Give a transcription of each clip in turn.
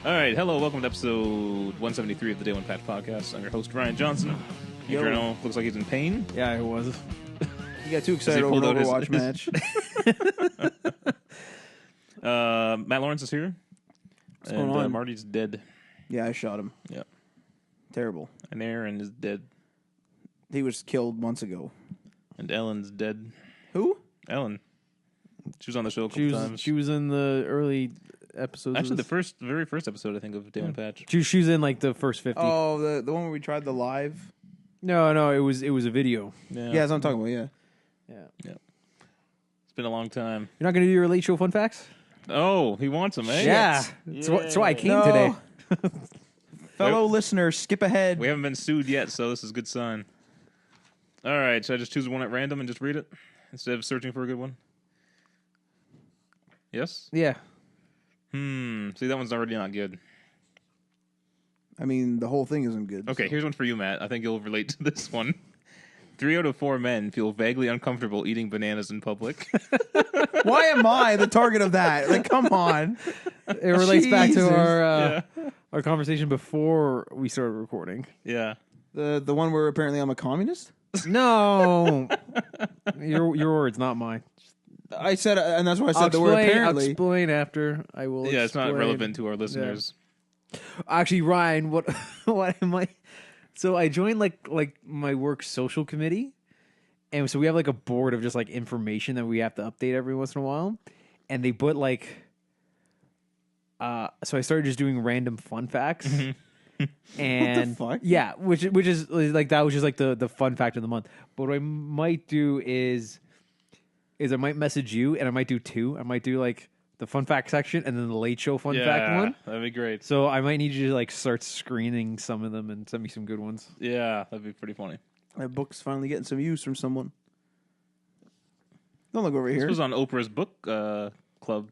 All right, hello, welcome to episode 173 of the Day One Patch Podcast. I'm your host, Ryan Johnson. Adriano looks like he's in pain. Yeah, I was. He got too excited over an Overwatch match. Matt Lawrence is here. What's going on? Marty's dead. Yeah, I shot him. Yeah. Terrible. And Aaron is dead. He was killed months ago. And Ellen's dead. Who? Ellen. She was on the show a couple times. She was in the early episodes. Actually, the very first episode, I think, of Day One Patch. She was in like the first 50. Oh, the one where we tried the live? No, it was a video. Yeah, that's what I'm talking about, yeah. Yeah. It's been a long time. You're not going to do your late show fun facts? Oh, he wants them, eh? Yeah. That's why I came today. Fellow listeners, skip ahead. We haven't been sued yet, so this is a good sign. All right, should I just choose one at random and just read it instead of searching for a good one? Yes? Yeah. See, that one's already not good. I mean, the whole thing isn't good. Okay, here's one for you, Matt. I think you'll relate to this one. 3 out of 4 men feel vaguely uncomfortable eating bananas in public. Why am I the target of that? Like, come on. It relates back to Jesus. our conversation before we started recording. Yeah. The one where apparently I'm a communist? No. Your words, not mine. I said, and that's why I said I'll the word explain, apparently. I'll explain after. I will. Yeah, it's not explain. relevant to our listeners. Actually, Ryan, what am I? So I joined like my work social committee, and so we have like a board of just like information that we have to update every once in a while, and they put like, so I started just doing random fun facts, and fuck? Yeah, which is like that was just like the fun fact of the month. But what I might do is I might message you, and I might do 2. I might do like the fun fact section and then the late show fun fact one. That'd be great. So I might need you to like start screening some of them and send me some good ones. Yeah, that'd be pretty funny. My book's finally getting some use from someone. Don't look over This here. was on Oprah's book club.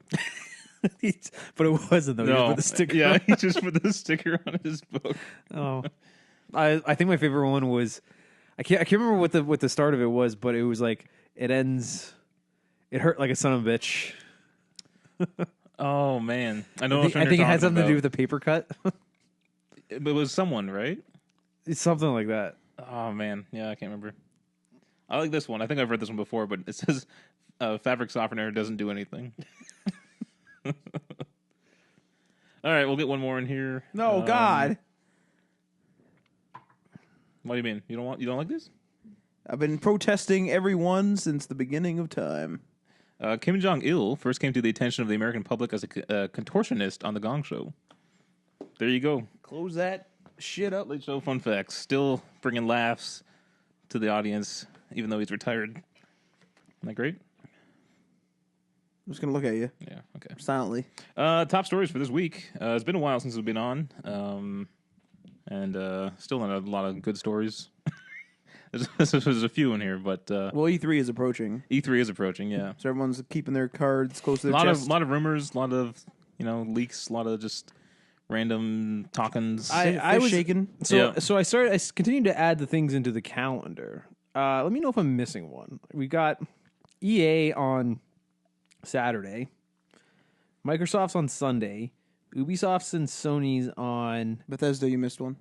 But it wasn't though. No, He just put the sticker yeah, on. he just put the sticker on his book. Oh, I think my favorite one was I can't remember what the start of it was, but it was like it ends. It hurt like a son of a bitch. Oh man, I know. I think it had something to do with the paper cut. It was someone, right? It's something like that. Oh man, yeah, I can't remember. I like this one. I think I've read this one before, but it says fabric softener doesn't do anything. All right, we'll get one more in here. No, God. What do you mean? You don't like this? I've been protesting everyone since the beginning of time. Kim Jong-il first came to the attention of the American public as a contortionist on The Gong Show. There you go. Close that shit up. Late show fun facts. Still bringing laughs to the audience, even though he's retired. Isn't that great? I'm just going to look at you. Yeah, okay. Silently. Top stories for this week. It's been a while since we've been on. And still not a lot of good stories. There's a few in here, but Well, E3 is approaching. E3 is approaching, yeah. So everyone's keeping their cards close to A their chest. lot of rumors, a lot of leaks, a lot of just random talkings. I was shaking. So I continued to add the things into the calendar. Let me know if I'm missing one. We got EA on Saturday, Microsoft's on Sunday, Ubisoft's and Sony's on Bethesda, you missed one.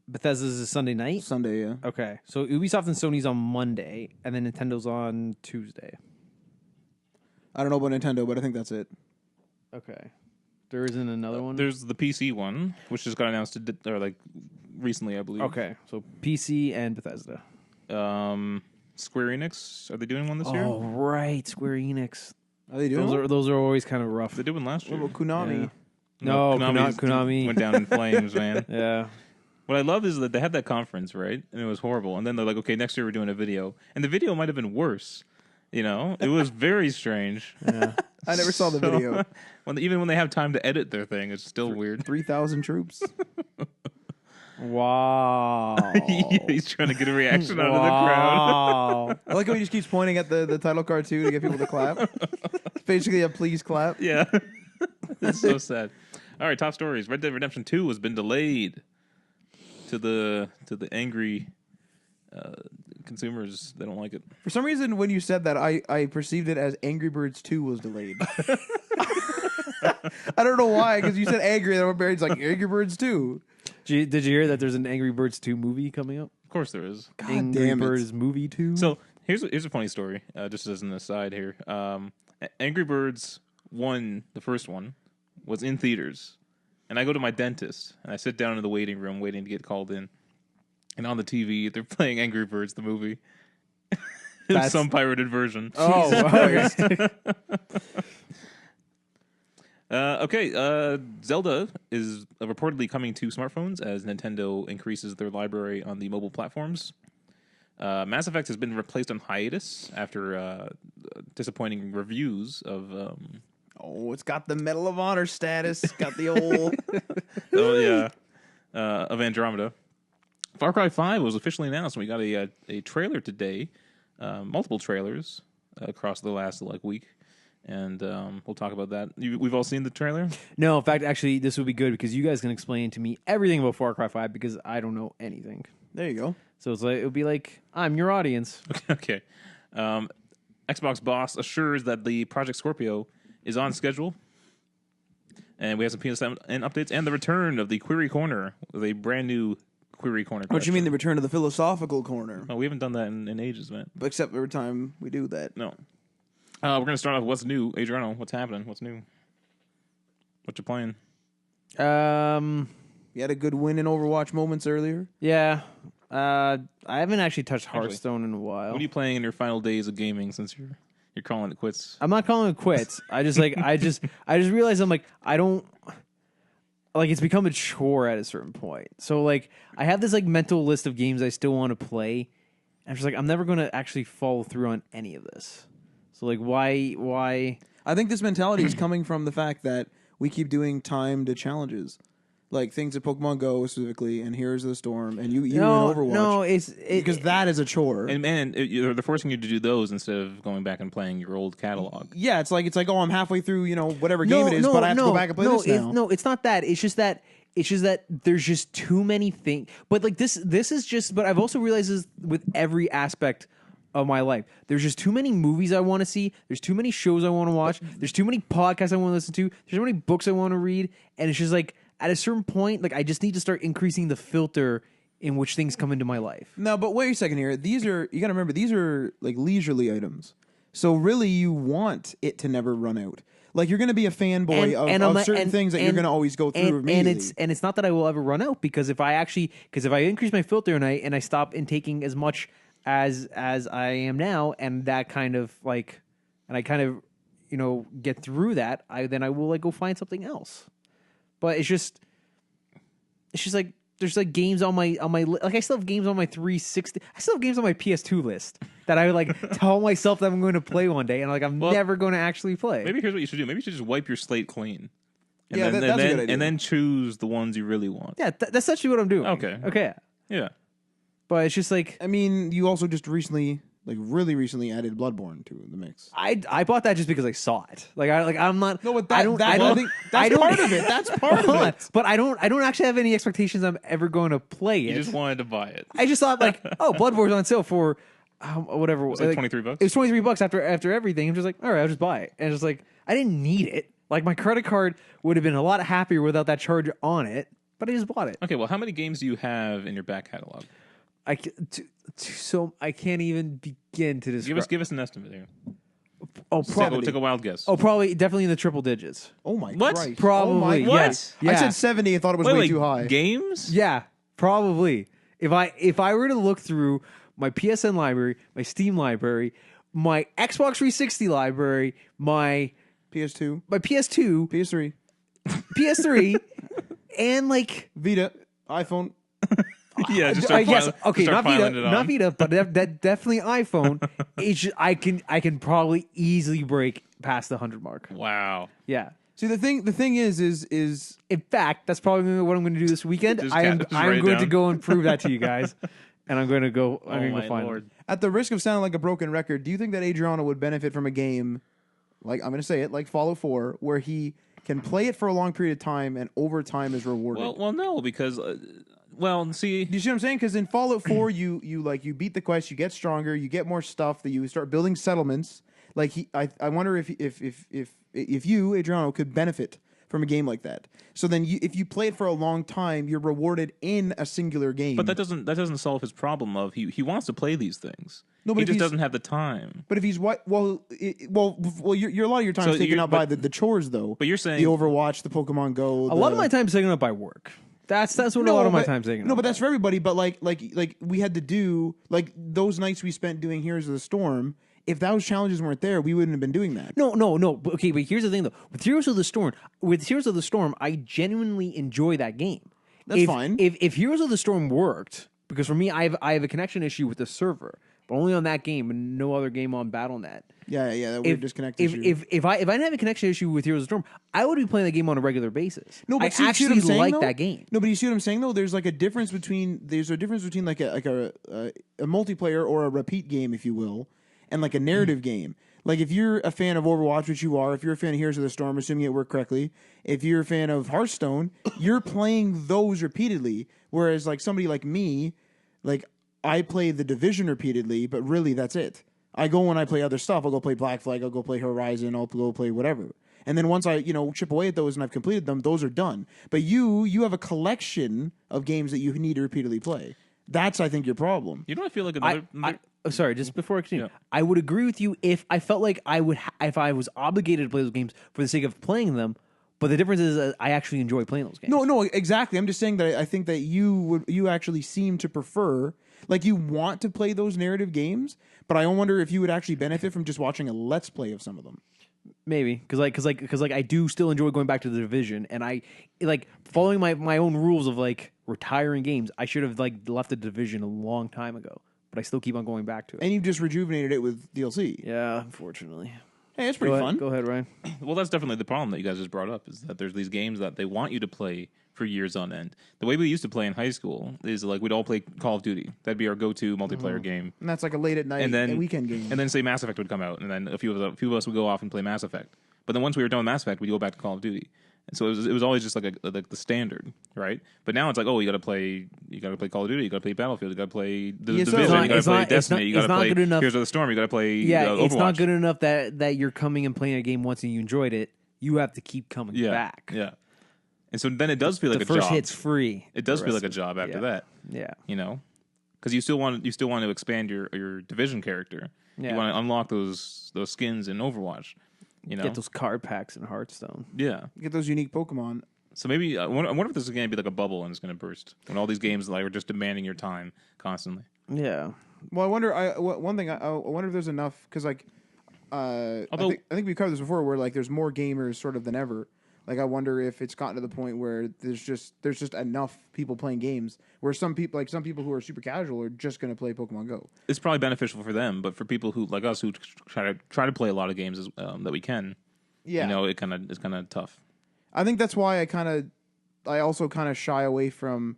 Bethesda's is Sunday night. Sunday, yeah. Okay, so Ubisoft and Sony's on Monday, and then Nintendo's on Tuesday. I don't know about Nintendo, but I think that's it. Okay, there isn't another one. There's the PC one, which just got announced recently, I believe. Okay, so PC and Bethesda. Square Enix, are they doing one this year? Oh right, Square Enix. Are they doing it? Those are always kind of rough. They did one last year. What about Konami? Yeah. No, Konami went down in flames, man. Yeah. What I love is that they had that conference, right? And it was horrible. And then they're like, okay, next year we're doing a video. And the video might have been worse. It was very strange. Yeah. I never saw the video. Even when they have time to edit their thing, it's still weird. 3,000 troops. Wow. He's trying to get a reaction out of the crowd. I like how he just keeps pointing at the title card, too, to get people to clap. It's basically a please clap. Yeah. It's so sad. All right, top stories. Red Dead Redemption 2 has been delayed to the angry consumers. They don't like it. For some reason, when you said that, I perceived it as Angry Birds 2 was delayed. I don't know why, because you said angry, and my brain's like Angry Birds too. Did you hear that there's an Angry Birds 2 movie coming up? Of course there is. God Angry damn it. Birds movie 2? So here's a funny story, just as an aside here. Angry Birds 1, the first one, was in theaters. And I go to my dentist, and I sit down in the waiting room waiting to get called in. And on the TV, they're playing Angry Birds, the movie. That's some pirated version. Oh, okay. Zelda is reportedly coming to smartphones as Nintendo increases their library on the mobile platforms. Mass Effect has been replaced on hiatus after disappointing reviews of... Oh, it's got the Medal of Honor status. Got the old... of Andromeda. Far Cry 5 was officially announced. We got a trailer today. Multiple trailers across the last week, and we'll talk about that. We've all seen the trailer? No, in fact, actually, this would be good because you guys can explain to me everything about Far Cry 5 because I don't know anything. There you go. So it would be like, I'm your audience. Okay. Xbox boss assures that the Project Scorpio is on schedule. And we have some PSN updates and the return of the Query Corner with a brand new Query Corner. What do you mean the return of the philosophical corner? Oh, we haven't done that in ages, man. Except every time we do that. No. We're going to start off with what's new. Adriano, what's happening? What's new? What you playing? You had a good win in Overwatch moments earlier. Yeah. I haven't actually touched Hearthstone in a while. What are you playing in your final days of gaming since you're calling it quits? I'm not calling it quits. I just realized I'm like, I don't like it's become a chore at a certain point. So like I have this like mental list of games I still want to play. And I'm just like, I'm never gonna actually follow through on any of this. So like why I think this mentality is coming from the fact that we keep doing timed challenges. Like things at Pokemon Go specifically, and Heroes of the Storm, and you in Overwatch. No, because that is a chore. And man, they're forcing you to do those instead of going back and playing your old catalog. Yeah, it's like oh, I'm halfway through whatever game it is, but I have to go back and play this now. No, it's not that. It's just that there's just too many things. But like this is just. But I've also realized this with every aspect of my life. There's just too many movies I want to see. There's too many shows I want to watch. There's too many podcasts I want to listen to. There's too many books I want to read, and it's just like. At a certain point, like I just need to start increasing the filter in which things come into my life. No, but wait a second here. You got to remember, these are like leisurely items. So really, you want it to never run out. Like you're going to be a fanboy of certain things that you're going to always go through immediately. And it's not that I will ever run out because if I increase my filter and I stop intaking as much as I am now, and that kind of like, and I kind of get through that, then I will like go find something else. But it's just like there's like games on my like I still have games on my 360. I still have games on my PS2 list that I would like tell myself that I'm going to play one day, and like I'm never going to actually play. Maybe here's what you should do. Maybe you should just wipe your slate clean. And that's a good idea. And then choose the ones you really want. Yeah, that's actually what I'm doing. Okay. Yeah. But it's just like I mean, you also just really recently added Bloodborne to the mix. I bought that just because I saw it. I'm not. No, but I don't think that's part of it. That's part of it. But I don't actually have any expectations I'm ever going to play it. You just wanted to buy it. I just thought like, oh, Bloodborne's on sale for whatever. It was like $23. It was $23 after everything. I'm just like, all right, I'll just buy it. And it's like I didn't need it. Like my credit card would have been a lot happier without that charge on it. But I just bought it. Okay, well, how many games do you have in your back catalog? So I can't even begin to describe. Give us an estimate here. Oh, probably. Take a wild guess. Oh, probably definitely in the triple digits. Oh my What? Christ. Probably. Oh my Yes. I said 70. I thought it was way too high. Games? Yeah, probably. If I were to look through my PSN library, my Steam library, my Xbox 360 library, my PS2, PS2, PS3, and like Vita, iPhone. Yeah, just I start guess piling- okay, start not piling it Vita, on. not Vita, but that definitely iPhone. I can probably easily break past the 100 mark. Wow. Yeah. See, the thing is In fact, that's probably what I'm going to do this weekend. Just I'm write it going to down. go and prove that to you guys, and I'm going to go. I'm going to go find Lord. them. at the risk of sounding like a broken record. Do you think that Adriano would benefit from a game, like I'm going to say it, like Fallout 4, where he can play it for a long period of time and over time is rewarded? Well, no, because see, Do you see what I'm saying? Because in Fallout 4, you beat the quest, you get stronger, you get more stuff, that you start building settlements. Like I wonder if you, Adriano, could benefit from a game like that. So then, if you play it for a long time, you're rewarded in a singular game. But that doesn't solve his problem of he wants to play these things. No, but he just doesn't have the time. But if he's you're a lot of your time is taken up by the chores though. But you're saying the Overwatch, the Pokemon Go. A lot of my time is taken up by work. That's what a lot of my time's taken up. No, but that's for everybody. But like we had to do like those nights we spent doing Heroes of the Storm. If those challenges weren't there, we wouldn't have been doing that. No. Okay, but here's the thing though. With Heroes of the Storm, I genuinely enjoy that game. That's fine. If Heroes of the Storm worked, because for me, I have a connection issue with the server, but only on that game and no other game on BattleNet. Yeah, that weird disconnect issue. If I didn't have a connection issue with Heroes of the Storm, I would be playing the game on a regular basis. No, but I actually like that game. No, but you see what I'm saying though? There's a difference between like a multiplayer or a repeat game, if you will, and like a narrative game. Like if you're a fan of Overwatch, which you are, if you're a fan of Heroes of the Storm, assuming it worked correctly, if you're a fan of Hearthstone, you're playing those repeatedly. Whereas like somebody like me, like I play The Division repeatedly, but really that's it. I go when I play other stuff. I'll go play Black Flag. I'll go play Horizon. I'll go play whatever. And then once I chip away at those and I've completed them, those are done. But you have a collection of games that you need to repeatedly play. That's, I think, your problem. You know, I feel like another. Sorry, just before I continue, Yeah. I would agree with you if I felt like I would, if I was obligated to play those games for the sake of playing them. But the difference is, I actually enjoy playing those games. No, exactly. I'm just saying that I think that you actually seem to prefer, like you want to play those narrative games, but I wonder if you would actually benefit from just watching a let's play of some of them. Maybe because I do still enjoy going back to the Division, and I like following my own rules of like retiring games. I should have like left the Division a long time ago, but I still keep on going back to it. And you've just rejuvenated it with DLC. Yeah, unfortunately. Hey, it's pretty fun. Go ahead, Ryan. Well, that's definitely the problem that you guys just brought up, is that there's these games that they want you to play for years on end. The way we used to play in high school is like we'd all play Call of Duty. That'd be our go-to multiplayer game. And that's like a late at night and weekend game. And then say Mass Effect would come out, and then a few of us would go off and play Mass Effect. But then once we were done with Mass Effect, we'd go back to Call of Duty. And so it was always just like the standard, right? But now it's like, oh, you got to play Call of Duty, you got to play Battlefield, you got to play the Division, you got to play Destiny, you got to play Heroes of the Storm, you got to play Overwatch. It's not good enough that you're coming and playing a game once and you enjoyed it. You have to keep coming back. Yeah. And so then it does feel like a job. The first hit's free. It does feel like a job after that. Yeah. You know, because you still want to expand your Division character. Yeah. You want to unlock those skins in Overwatch. You know, get those card packs in Hearthstone. Yeah, get those unique Pokemon. So maybe I wonder if this is going to be like a bubble and it's going to burst when all these games like are just demanding your time constantly. Yeah. Well, I wonder. I wonder if there's enough because like, I think we covered this before, where like there's more gamers sort of than ever. Like I wonder if it's gotten to the point where there's just enough people playing games where some people who are super casual are just going to play Pokemon Go. It's probably beneficial for them, but for people who like us who try to play a lot of games that we can, it's kind of tough. I think that's why I also kind of shy away from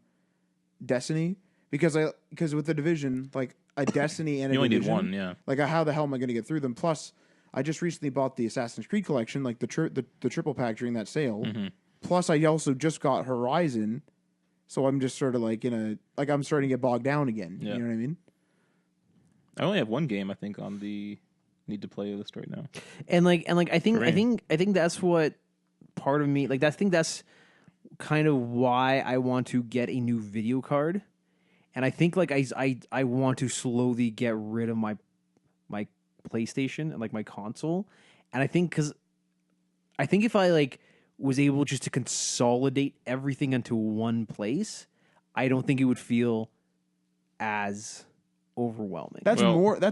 Destiny because with the Division, like a Destiny and a you only Division, need one, yeah. Like how the hell am I going to get through them? Plus, I just recently bought the Assassin's Creed collection, like the triple pack during that sale. Mm-hmm. Plus, I also just got Horizon, so I'm just sort of like I'm starting to get bogged down again. Yeah. You know what I mean? I only have one game I think on the need to play list right now, and I think that's what part of me like. I think that's kind of why I want to get a new video card, and I think like I want to slowly get rid of my PlayStation and like my console, and I think if I like was able just to consolidate everything into one place, I don't think it would feel as overwhelming. That's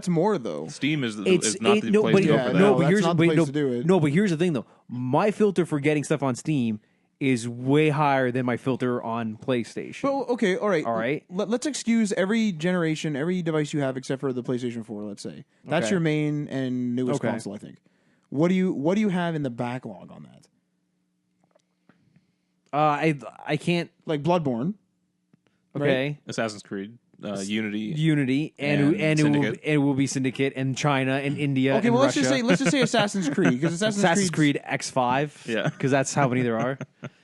more though. Steam is not the place to go for that. But here's the thing though. My filter for getting stuff on Steam is way higher than my filter on PlayStation. Well, okay, all right. Let's excuse every generation, every device you have except for the PlayStation 4, let's say. That's your main and newest console, I think. What do you have in the backlog on that? I can't like Bloodborne. Okay. Right? Assassin's Creed. Unity, and it will be Syndicate, and China, and India. Okay, and well, Russia. let's just say Assassin's Creed, because Assassin's Creed X5. Yeah, because that's how many there are.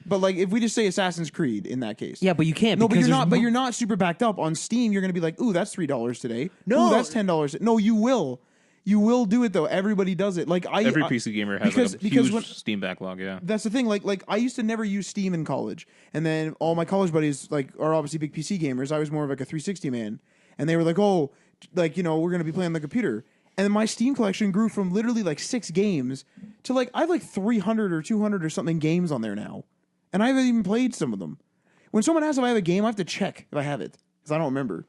But like, if we just say Assassin's Creed in that case, yeah, but you can't. No, but you're not. But you're not super backed up on Steam. You're going to be like, ooh, that's $3 today. No, ooh, that's $10. No, you will. You will do it though. Everybody does it. Like Every PC gamer has because- like a because huge when- Steam backlog. Yeah. That's the thing. Like I used to never use Steam in college, and then all my college buddies like are obviously big PC gamers. I was more of like a 360 man, and they were like, "Oh, like we're gonna be playing on the computer." And then my Steam collection grew from literally like 6 games to like I have like 300 or 200 or something games on there now, and I haven't even played some of them. When someone asks if I have a game, I have to check if I have it because I don't remember.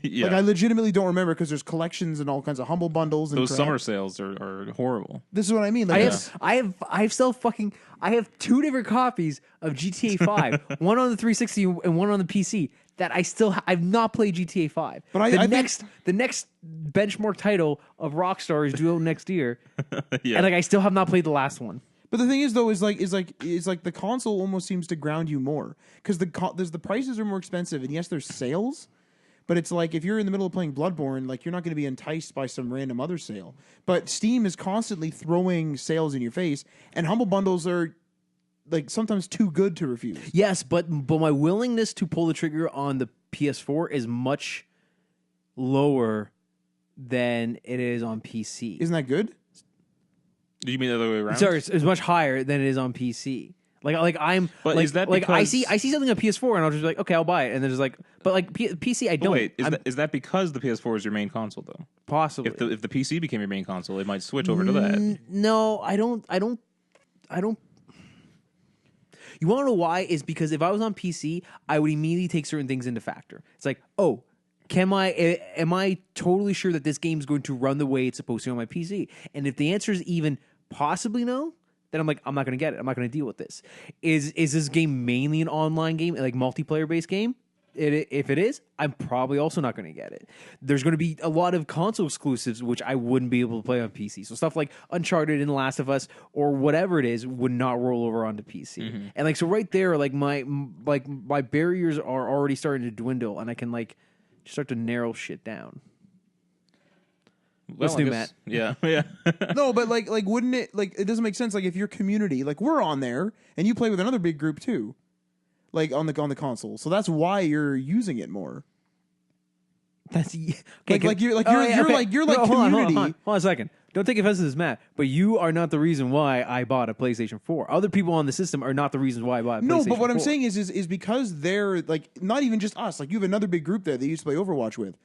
Yeah. Like I legitimately don't remember because there's collections and all kinds of humble bundles and Those crap. summer sales are horrible. This is what I mean. Like I have 2 different copies of GTA 5, one on the 360 and one on the PC that I've not played GTA 5. But the next benchmark title of Rockstar is due out next year, Yeah. and like I still have not played the last one. But the thing is, though, is like the console almost seems to ground you more because the prices are more expensive, and yes, there's sales, but it's like if you're in the middle of playing Bloodborne, like you're not going to be enticed by some random other sale. But Steam is constantly throwing sales in your face, and humble bundles are like sometimes too good to refuse. Yes, but my willingness to pull the trigger on the PS4 is much lower than it is on PC. Isn't that good? Do you mean the other way around? Sorry, it's much higher than it is on PC. Like I'm, But like, is that like I because- see something on PS4 and I'll just be like, okay, I'll buy it, and then just like, but like PC, I don't. Wait, is that because the PS4 is your main console though? Possibly. If the PC became your main console, it might switch over to that. No, I don't. You want to know why? Is because if I was on PC, I would immediately take certain things into factor. It's like, oh, am I totally sure that this game is going to run the way it's supposed to on my PC? And if the answer is even possibly no, then I'm like, I'm not going to get it. I'm not going to deal with this. Is this game mainly an online game, like multiplayer based game? If it is, I'm probably also not going to get it. There's going to be a lot of console exclusives which I wouldn't be able to play on PC. So stuff like Uncharted and The Last of Us or whatever it is would not roll over onto PC. And like so, right there, like my barriers are already starting to dwindle, and I can like start to narrow shit down. What's I new, guess- Matt? Yeah. No, but like wouldn't it like it doesn't make sense? Like if your community, like we're on there and you play with another big group too, like on the console, so that's why you're using it more. That's okay. You're okay. community. Hold on a second. Don't take offense to this, Matt, but you are not the reason why I bought a PlayStation 4. Other people on the system are not the reasons why I bought a PlayStation 4. No, but what I'm saying is because they're like not even just us. Like you have another big group there that you used to play Overwatch with.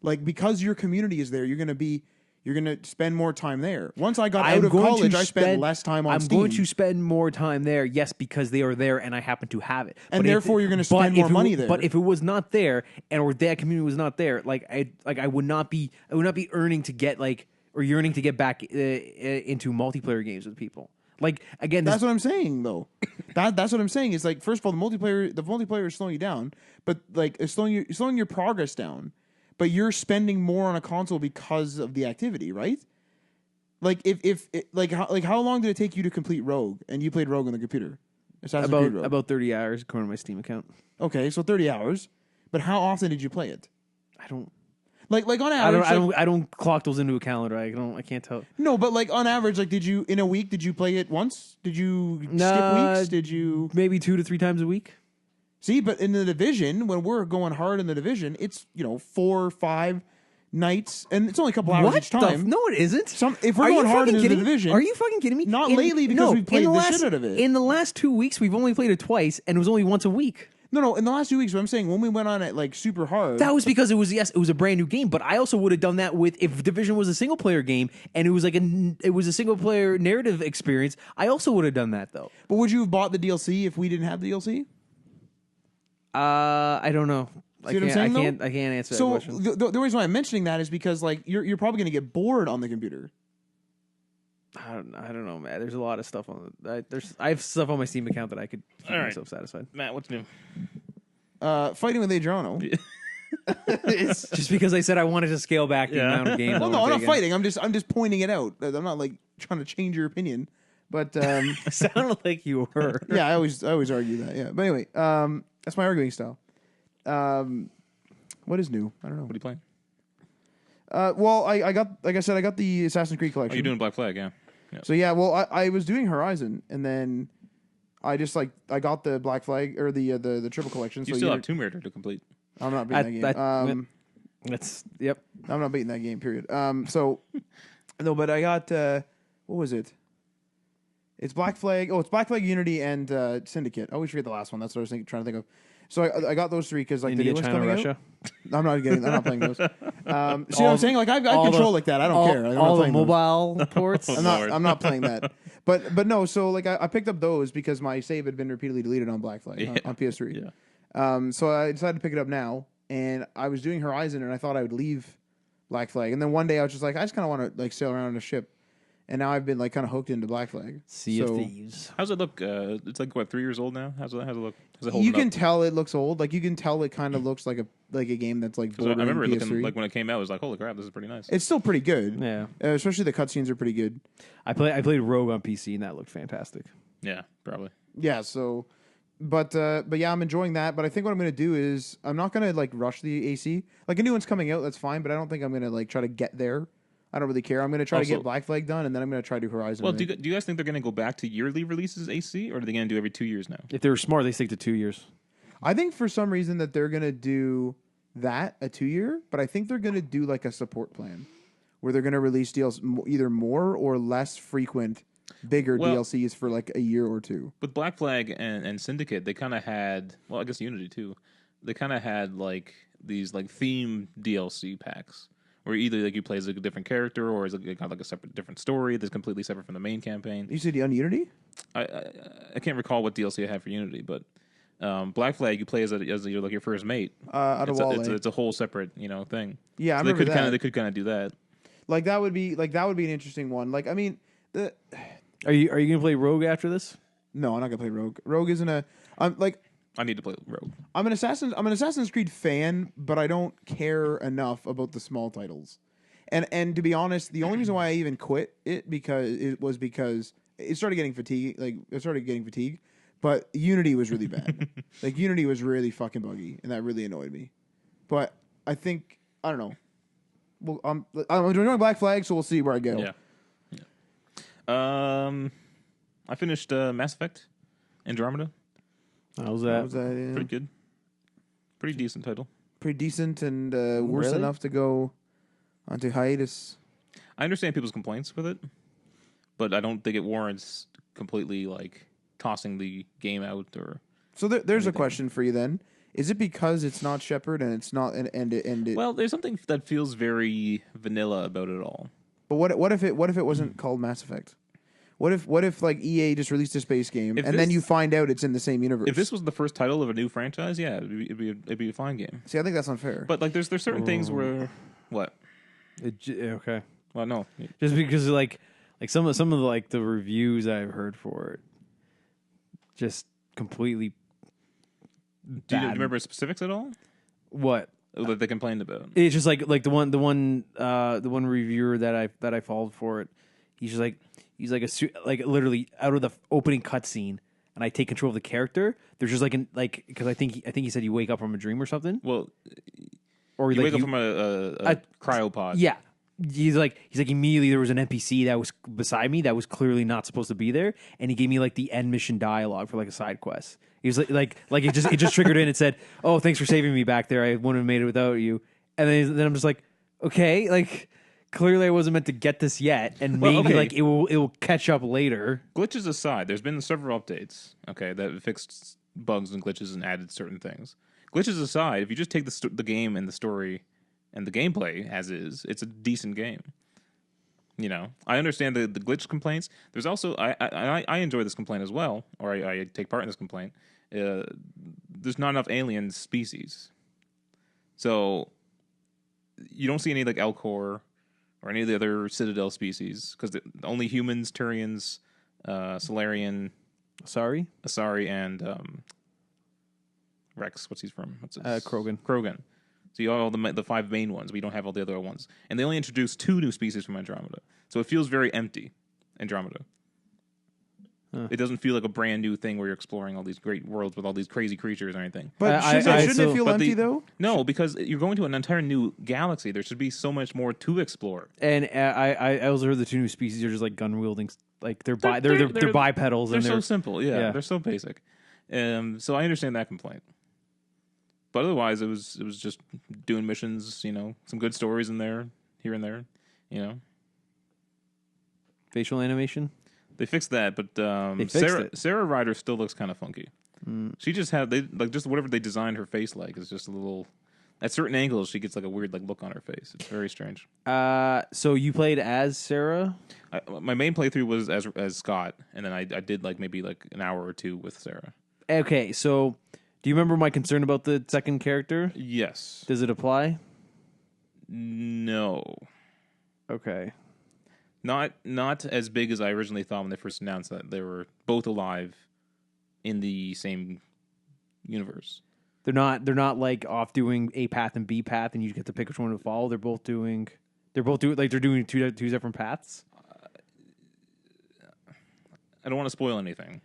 Like because your community is there, you're gonna spend more time there. Once I got out of college, I spent less time on Steam. I'm going to spend more time there, yes, because they are there and I happen to have it. And But therefore you're gonna spend more money there. But if it was not there, or that community was not there, I would not be earning to get or yearning to get back into multiplayer games with people. Like again, that's what I'm saying though. That's what I'm saying is like first of all the multiplayer is slowing you down, but like it's slowing your progress down. But you're spending more on a console because of the activity, right? Like how long did it take you to complete Rogue? And you played Rogue on the computer. Assassin's Creed Rogue. About 30 hours according to my Steam account. Okay, so 30 hours. But how often did you play it? I don't. Like on average, I don't clock those into a calendar. I can't tell. No, but like on average, like did you in a week? Did you play it once? Did you skip weeks? Did you maybe 2 to 3 times a week? see? But in the division, when we're going hard in the division, it's 4 or 5 nights, and it's only a couple hours each time. No, it isn't. If we're going hard in the division, are you fucking kidding me? Not lately because we played the shit out of it. In the last 2 weeks, we've only played it twice, and it was only once a week. No. In the last 2 weeks, what I'm saying, when we went on it like super hard, That was because it was a brand new game. But I also would have done that with if Division was a single player game and it was a single player narrative experience. I also would have done that though. But would you have bought the DLC if we didn't have the DLC? I don't know. See what I'm saying, I can't answer that So question. the reason why I'm mentioning that is because like you're probably going to get bored on the computer. I don't know, man. There's a lot of stuff on. I have stuff on my Steam account that I could keep All right. myself satisfied. Matt, what's new? Fighting with Adriano. Just because I said I wanted to scale back the amount of games. Well, no, I'm not fighting. I'm just pointing it out. I'm not like trying to change your opinion. But Sounded like you were. yeah, I always argue that. Yeah, but anyway, that's my arguing style. What is new? I don't know. What are you playing? Well, I got like I said, I got the Assassin's Creed Oh, collection. you're doing Black Flag, yeah. So yeah, well, I was doing Horizon, and then I just I got the Black Flag or the triple collection. You so still have Tomb Raider to complete. I'm not beating that game. That's yep. I'm not beating that game. Period. So No, but I got what was it? It's Black Flag. Oh, it's Black Flag, Unity, and Syndicate. I always forget the last one. That's what I was trying to think of. So I got those three because like India, the new one's China, coming Russia. out. I'm not playing those. See what All I'm saying? Like I've got all control the- like that. I don't care. I'm not all the playing those. mobile ports. Oh, I'm Lord. not playing that. But no. So like I picked up those because my save had been repeatedly deleted on Black Flag on PS3. Yeah. So I decided to pick it up now, and I was doing Horizon, and I thought I would leave Black Flag, and then one day I was just like, I just kind of want to like sail around on a ship, and now I've been like kind of hooked into Black Flag. Sea of Thieves. How's it look? It's like what, 3 years old now. How's it look? How's it holding You can up? tell it looks old. Like you can tell it kind of looks like a game that's like 'Cause I bordering remember it PS3. looking like when it came out. I was like, holy crap, this is pretty nice. It's still pretty good. Yeah, Especially the cutscenes are pretty good. I played Rogue on PC and that looked fantastic. Yeah, probably. Yeah. So, but yeah, I'm enjoying that. But I think what I'm gonna do is I'm not gonna like rush the AC. Like a new one's coming out, that's fine. But I don't think I'm gonna like try to get there. I don't really care. I'm gonna try to Also- get Black Flag done, and then I'm gonna try to do Horizon. Well, right? do you guys think they're going to go back to yearly releases AC, or are they going to do every 2 years now? If they were smart, they stick to 2 years. I think for some reason that they're gonna do that a 2-year, but I think they're gonna do like a support plan where they're gonna release deals either more or less frequent, bigger Well- DLCs for like a year or two. With Black Flag and Syndicate, they kind of had, well, I guess Unity too. They kind of had like these like theme DLC packs, where either like you play as like a different character, or is it kind of like a separate, different story that's completely separate from the main campaign. You said on Unity? I can't recall what DLC I had for Unity, but Black Flag you play as your like your first mate. It's a whole separate thing. Yeah, I So they remember could that. they could kind of do that. Like that would be an interesting one. Like I mean, Are you gonna play Rogue after this? no, I'm not gonna play Rogue. Rogue isn't a. I'm like I need to play Rogue. I'm an Assassin's Creed fan, but I don't care enough about the small titles. And to be honest, the only reason why I even quit it because it started getting fatigued. But Unity was really bad. Like Unity was really fucking buggy, and that really annoyed me. But I think I don't know. Well, I'm enjoying Black Flag, so we'll see where I go. Yeah. I finished Mass Effect Andromeda. How's What that? was that? Yeah. Pretty good. Pretty decent title. Pretty decent and worse Really? enough to go onto hiatus. I understand people's complaints with it, but I don't think it warrants completely like tossing the game out or. So there's a question for you then. Is it because it's not Shepard and it's not and it? Well, there's something that feels very vanilla about it all. But what if it wasn't called Mass Effect? What if like EA just released a space game If and then this- you find out it's in the same universe? If this was the first title of a new franchise, yeah, it'd be a fine game. See, I think that's unfair. But like, there's certain things where what? Okay. Well, no, Just because like some of the like the reviews I've heard for it, just completely. do you bad. remember specifics at all What? that they complained about? It's just like the one reviewer that I followed for it. He's like literally out of the opening cutscene, and I take control of the character. There's just because I think he said you wake up from a dream or something, Well, or you like wake up from a cryopod. yeah. He's like immediately there was an NPC that was beside me that was clearly not supposed to be there, and he gave me like the end mission dialogue for like a side quest. He was like it just triggered in and said, "Oh, thanks for saving me back there. I wouldn't have made it without you." And then I'm just like, okay, like clearly I wasn't meant to get this yet, and Well, maybe okay. like it will catch up later. Glitches aside, there's been several updates, okay, that fixed bugs and glitches and added certain things. Glitches aside, if you just take the game and the story and the gameplay as is, it's a decent game. You know, I understand the glitch complaints. There's also I enjoy this complaint as well, or I take part in this complaint. There's not enough alien species, so you don't see any like Elcor or any of the other Citadel species because only humans, Turians, Solarian, Sorry, Asari, and Rex. What's he's from? What's his? Krogan. Krogan. So you have all the 5 main ones, but you don't have all the other ones. And they only introduced 2 new species from Andromeda. So it feels very empty, Andromeda. It doesn't feel like a brand new thing where you're exploring all these great worlds with all these crazy creatures or anything. But I- shouldn't so- it feel But empty though? No, because you're going to an entire new galaxy. There should be so much more to explore. And I also heard the 2 new species are just like gun wielding, like they're They're- bipedals They're and so simple. Yeah, yeah. they're so basic. So I understand that complaint. But otherwise, it was just doing missions. You know, some good stories in there, here and there. You know, facial animation. They fixed that, but Sarah Ryder still looks kind of funky. She just had just whatever they designed her face like is just a little. At certain angles, she gets like a weird look on her face. It's very strange. So you played as Sarah? My main playthrough was as Scott, and then I did maybe an hour or two with Sarah. Okay, so do you remember my concern about the second character? Yes. Does it apply? No. Okay. Not as big as I originally thought when they first announced that they were both alive in the same universe. They're not off doing A path and B path, and you get to pick which one to follow. They're both doing they're doing two different paths. I don't want to spoil anything,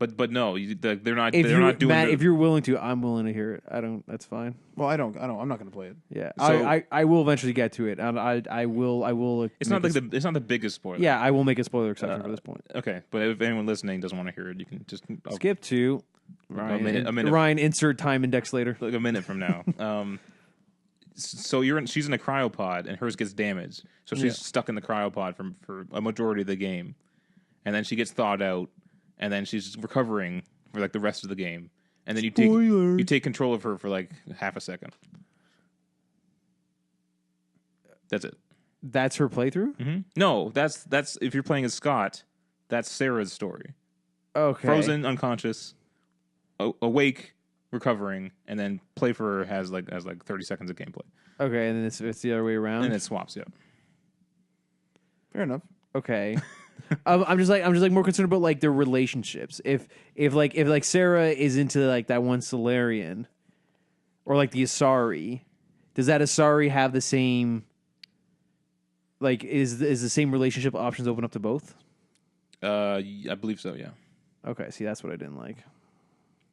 but no, they're not. If they're not doing. Matt, if you're willing to, I'm willing to hear it. I don't. That's fine. Well, I'm not going to play it. Yeah, So- I will eventually get to it, and I will. It's not it's not the biggest spoiler. Yeah, I will make a spoiler exception for this point. Okay, but if anyone listening doesn't want to hear it, you can just Skip to Ryan. a minute. Ryan, insert time index later. a minute from now. So she's in a cryopod and hers gets damaged, so she's stuck in the cryopod for a majority of the game, and then she gets thawed out, and then she's recovering for the rest of the game, and then you take control of her for half a second. That's it. That's her playthrough. Mm-hmm. No, that's if you're playing as Scott, that's Sarah's story. Okay. Frozen, unconscious, awake, recovering, and then play for her has 30 seconds of gameplay, Okay, and then it's the other way around. and it swaps. Yeah. Fair enough. Okay. I'm just more concerned about their relationships. If Sarah is into that one Solarian, or the Asari, does that Asari have the same? Is the same relationship options open up to both? I believe so. Yeah. Okay, see that's what I didn't like.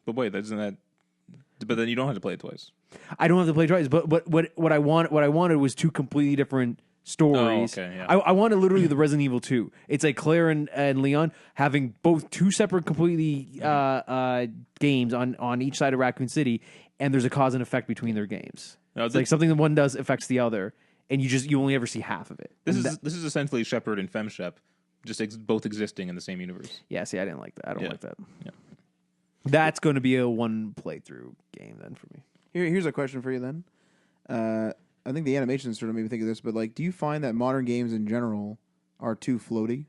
But wait, isn't that? But then you don't have to play it twice. I don't have to play twice, but what I wanted was two completely different stories. Oh, okay, yeah. I wanted literally the Resident Evil 2. It's Claire and Leon having both two separate completely games on each side of Raccoon City, and there's a cause and effect between their games. No, It's something that one does affects the other, and you only ever see half of it. This is essentially Shepard and FemShep, just both existing in the same universe. Yeah, see, I didn't like that. I don't like that. Yeah. That's going to be a one playthrough game then for me. Here's a question for you then. I think the animation sort of made me think of this, but do you find that modern games in general are too floaty?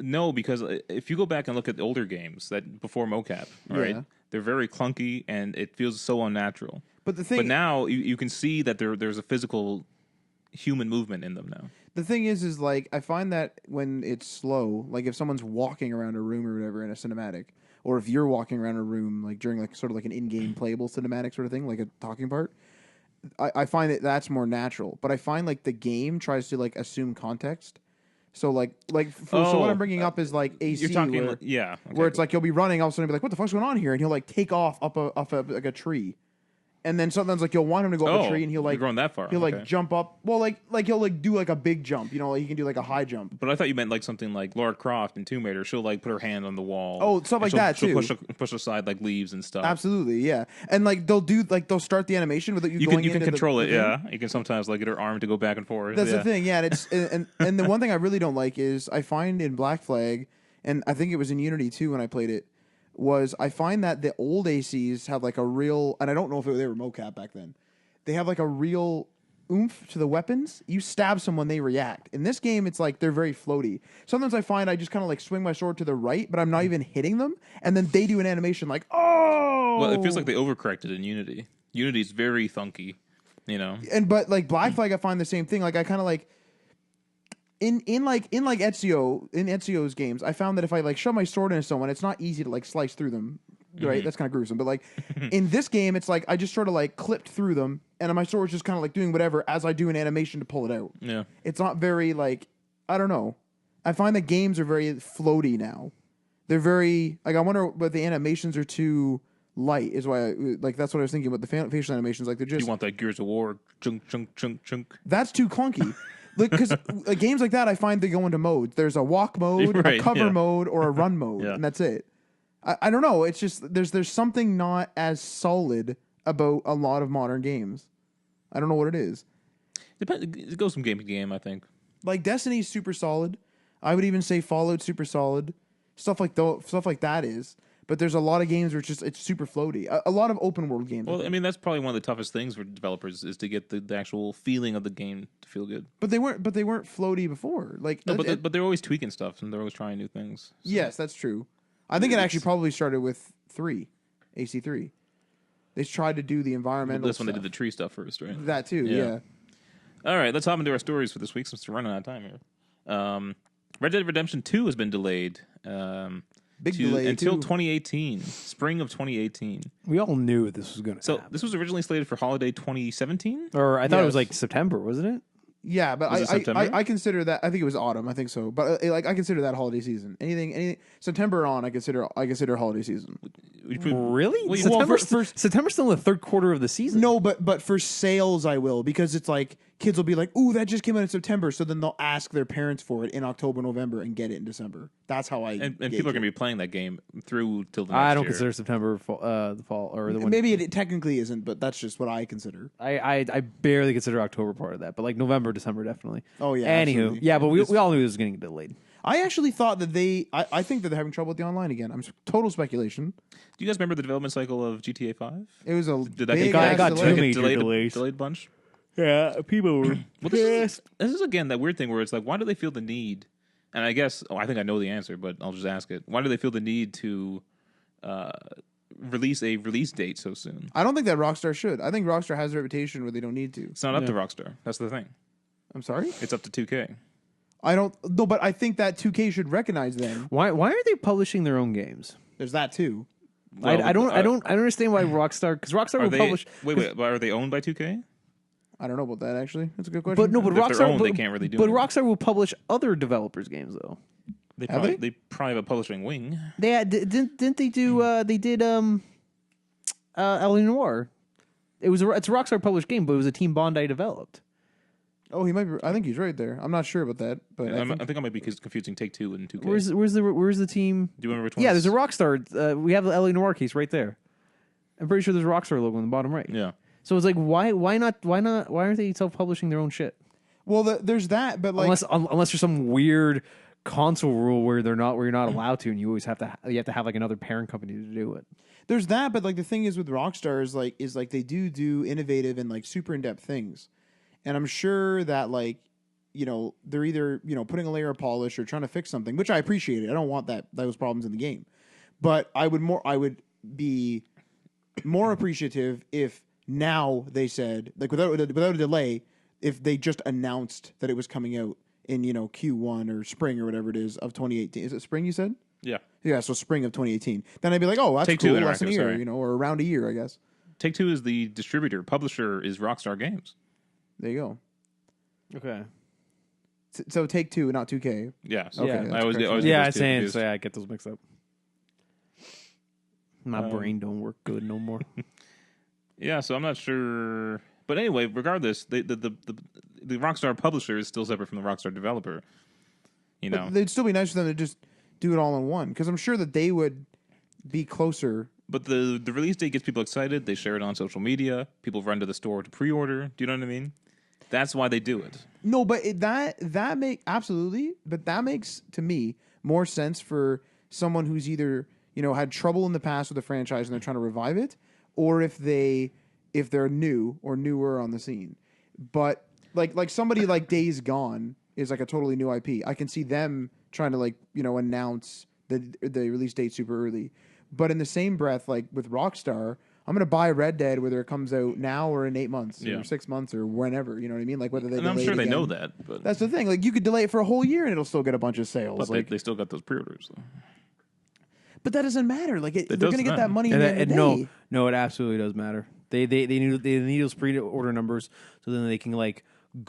No, because if you go back and look at the older games that before mocap, right, they're very clunky and it feels so unnatural. But the thing, but now you can see that there's a physical human movement in them now. The thing is I find that when it's slow, if someone's walking around a room or whatever in a cinematic, or if you're walking around a room during sort of an in-game playable cinematic sort of thing, like a talking part, I find that's more natural. But I find the game tries to assume context. So so what I'm bringing up is AC. You're talking where it's you'll be running, all of a sudden be what the fuck's going on here, and he'll take off up a tree. And then sometimes you'll want him to go up a tree, and he'll you're going that far. He'll jump up. Well, he'll do a big jump. He can do a high jump. But I thought you meant something like Lara Croft in Tomb Raider. She'll put her hand on the wall. Oh, stuff like that she'll too. Push aside leaves and stuff. Absolutely, yeah. And they'll start the animation without you going. You can control it. The yeah, you can sometimes get her arm to go back and forth. That's the thing. Yeah, and the one thing I really don't like is I find in Black Flag, and I think it was in Unity too when I played it, was I find that the old ACs have a real, and I don't know if they were mocap back then. They have a real oomph to the weapons. You stab someone, they react. In this game, it's they're very floaty. Sometimes I find I just kind of swing my sword to the right, but I'm not even hitting them, and then they do an animation oh. Well, it feels like they overcorrected in Unity. Unity's very thunky, But Black Flag, I find the same thing. I kind of in Ezio's games, I found that if I shove my sword into someone, it's not easy to slice through them. Right, that's kind of gruesome. But in this game, it's I just sort of clipped through them, and my sword's just kind of doing whatever as I do an animation to pull it out. Yeah, it's not very I don't know. I find that games are very floaty now. They're very I wonder what the animations are too light. Is why that's what I was thinking about the facial animations. They're just you want that Gears of War chunk chunk chunk chunk. That's too clunky. Because games like that, I find they go into modes. There's a walk mode, a cover mode, or a run mode, and that's it. I don't know. It's just there's something not as solid about a lot of modern games. I don't know what it is. It goes from game to game, I think. Destiny's super solid. I would even say Fallout super solid. Stuff like that is. But there's a lot of games where it's super floaty. A lot of open world games. Well, I mean, that's probably one of the toughest things for developers is to get the actual feeling of the game to feel good. But they weren't floaty before. Like No, but they're always tweaking stuff and they're always trying new things. So. Yes, that's true. I think it actually probably started with AC3. They tried to do the environmental. This one they did the tree stuff first, right? That too, yeah. All right, let's hop into our stories for this week since we're running out of time here. Red Dead Redemption 2 has been delayed. Big delay until too. 2018, spring of 2018. We all knew this was going to happen. So this was originally slated for holiday 2017. Or I thought it was Yes. like September, wasn't it? Yeah, but Was it September? I consider that. I think it was autumn. I think so. But I consider that holiday season. Anything September on, I consider holiday season. Really? Well, September's still in the third quarter of the season. No, but for sales I will, because it's like kids will be like, "Ooh, that just came out in September," so then they'll ask their parents for it in October, November, and get it in December. That's how I. And people are going to be playing that game through till the next I don't year. consider September the fall or the one. Maybe it technically isn't, but that's just what I consider. I barely consider October part of that, but like November, December definitely. Oh yeah. Anywho, absolutely. yeah, but we all knew this was getting delayed. I actually thought that I think that they're having trouble with the online again. I'm total speculation. Do you guys remember the development cycle of GTA 5? It was a Did that big get ass it got delay. too major delayed, delays. delayed bunch? Yeah, people were Well, this is again that weird thing where it's like, why do they feel the need? And I guess I think I know the answer, but I'll just ask it. Why do they feel the need to release a release date so soon? I don't think that Rockstar should. I think Rockstar has a reputation where they don't need to. It's not up to Rockstar. That's the thing. I'm sorry? It's up to 2K. I don't no, but I think that 2K should recognize them. Why are they publishing their own games? There's that too. Well, I don't understand why Rockstar, because Rockstar Are will they, publish. wait, but are they owned by 2K? I don't know about that actually. That's a good question. But no, but If they're Rockstar, owned, they can't really do But anything. Rockstar will publish other developers' games though. They Have probably, they? probably have a publishing wing. They had, didn't they do? They did L.A. Noire. It's a Rockstar published game, but it was a Team Bondi developed. Oh, he might be. I think he's right there. I'm not sure about that, but I think I might be confusing Take Two and 2K. Where's the team? Do you remember which one? Yeah, there's a Rockstar. We have the L.A. Noire case right there. I'm pretty sure there's a Rockstar logo on the bottom right. Yeah. So it's like, why aren't they self-publishing their own shit? well, there's that. But like, Unless there's some weird console rule where you're not allowed to, and you always have to have like another parent company to do it. there's that. But like the thing is with Rockstar is like they do innovative and like super in depth things, and I'm sure that like they're either putting a layer of polish or trying to fix something, which I appreciate it. I don't want those problems in the game, but I would be more appreciative if now they said, like, without a delay, if they just announced that it was coming out in Q1 or spring or whatever it is of 2018. Is it spring you said? Yeah. Yeah, so spring of 2018. Then I'd be like, oh, that's Take-Two cool, less than a Interactive, year, sorry. or around a year, I guess. Take Two is the distributor. Publisher is Rockstar Games. There you go. Okay. So Take Two, not 2K. Yeah. So Okay, Yeah. that's I always correct. get those Yeah, two I'm saying confused. so. Yeah, I get those mixed up. My brain don't work good no more. Yeah, so I'm not sure. But anyway, regardless, the Rockstar publisher is still separate from the Rockstar developer. But it'd still be nice for them to just do it all in one, because I'm sure that they would be closer. But the release date gets people excited. They share it on social media. People run to the store to pre-order. Do you know what I mean? That's why they do it. No, but that absolutely, but that makes to me more sense for someone who's either had trouble in the past with the franchise and they're trying to revive it, or if they're new or newer on the scene. But like somebody like Days Gone is like a totally new IP. I can see them trying to announce the release date super early. But in the same breath, like with Rockstar, I'm gonna buy Red Dead whether it comes out now or in 8 months or 6 months or whenever. You know what I mean? Like whether they. And I'm delay sure it they know again. that. But That's the thing. Like you could delay it for a whole year and it'll still get a bunch of sales. but Like, they still got those pre-orders. Though. but that doesn't matter. Like they're does gonna get matter. that money. And at the end of the day. no, it absolutely does matter. They need those pre-order numbers, so then they can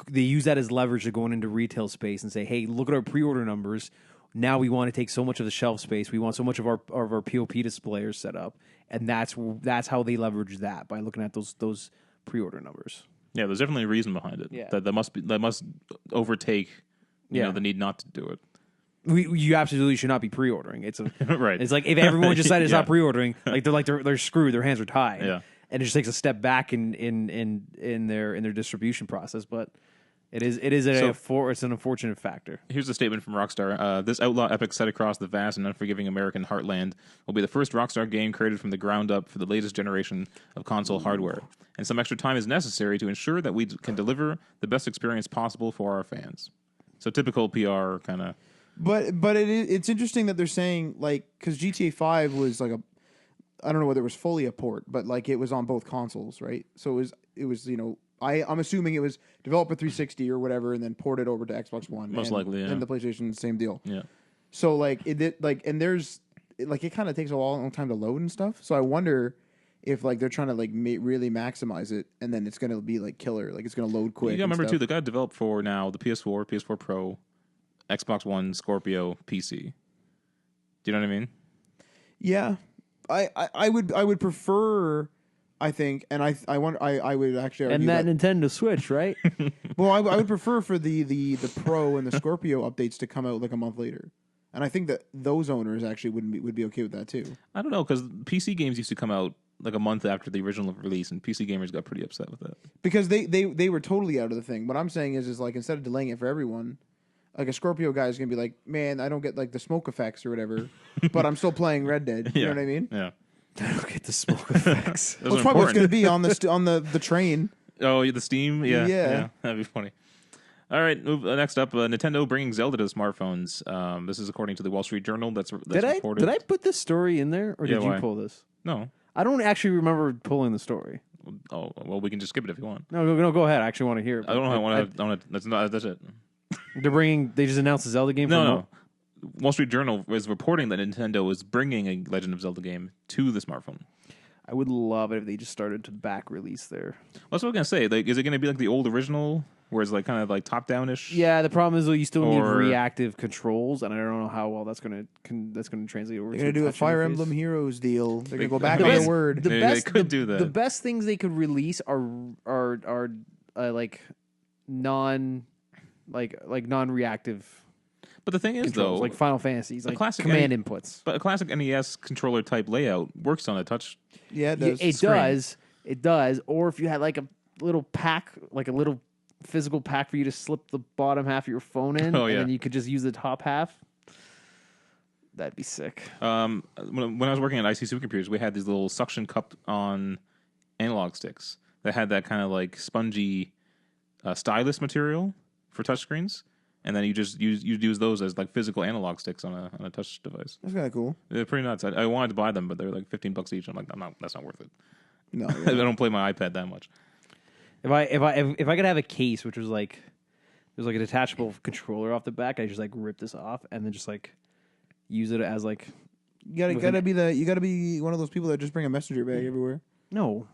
they use that as leverage to go into retail space and say, hey, look at our pre-order numbers. Now we want to take so much of the shelf space. We want so much of our POP displayers set up, and that's how they leverage that, by looking at those pre-order numbers. Yeah, there's definitely a reason behind it. Yeah. That must overtake Yeah. the need not to do it. You absolutely should not be pre-ordering. It's Right. It's like if everyone just decided to Yeah. stop pre-ordering, they're screwed. Their hands are tied. Yeah. And it just takes a step back in their distribution process. But It's an unfortunate factor. Here's a statement from Rockstar. This outlaw epic set across the vast and unforgiving American heartland will be the first Rockstar game created from the ground up for the latest generation of console hardware. And some extra time is necessary to ensure that we can deliver the best experience possible for our fans. So typical PR kind of. But it's interesting that they're saying, like, because GTA 5 was like I don't know whether it was fully a port, but like it was on both consoles, right? So it was I'm assuming it was developed for 360 or whatever, and then ported over to Xbox One. Most likely, yeah. And the PlayStation, same deal. Yeah. So like and there's like it kind of takes a long time to load and stuff. So I wonder if like they're trying to like really maximize it, and then it's gonna be like killer, like it's gonna load quick. You gotta remember too, they got developed for now the PS4, PS4 Pro, Xbox One, Scorpio, PC. Do you know what I mean? Yeah, I would prefer. I think, and I would actually argue that Nintendo Switch, right? Well, I would prefer for the Pro and the Scorpio updates to come out like a month later, and I think that those owners actually would be okay with that too. I don't know, because PC games used to come out like a month after the original release, and PC gamers got pretty upset with that because they were totally out of the thing. What I'm saying is like instead of delaying it for everyone, like a Scorpio guy is gonna be like, man, I don't get like the smoke effects or whatever, but I'm still playing Red Dead. You know what I mean? Yeah. I don't get the smoke effects. Well, it's probably what's going to be on the train. Oh, the Steam? Yeah. That'd be funny. All right, next up, Nintendo bringing Zelda to smartphones. This is according to the Wall Street Journal. That's reported. Did I put this story in there, or did you pull this? No. I don't actually remember pulling the story. Oh, well, we can just skip it if you want. No, go ahead. I actually want to hear it. I don't know how I want to. That's it. They just announced the Zelda game? No. Wall Street Journal is reporting that Nintendo is bringing a Legend of Zelda game to the smartphone. I would love it if they just started to back release there. Well, that's what I was gonna say. Like, is it gonna be like the old original, where it's like kind of like top downish? Yeah, the problem is though you still need reactive controls, and I don't know how well that's gonna translate over. They're gonna do a Fire Emblem Heroes deal. They're gonna go back on their word. They could do that. The best things they could release are like non-reactive. But the thing is, controls, though, like Final Fantasies, like classic command inputs. But a classic NES controller type layout works on a touch. Yeah, it does. It does. Or if you had like a little pack, like a little physical pack for you to slip the bottom half of your phone in, and then you could just use the top half. That'd be sick. When I was working at IC Supercomputers, we had these little suction cupped on analog sticks that had that kind of like spongy stylus material for touchscreens. And then you just use those as like physical analog sticks on a touch device. That's kind of cool. They're pretty nuts. I wanted to buy them, but they're like $15 each. I'm like, that's not worth it. No, I don't play my iPad that much. If I could have a case which was like there's like a detachable controller off the back, I just like rip this off and then just like use it as like you gotta be one of those people that just bring a messenger bag everywhere. No.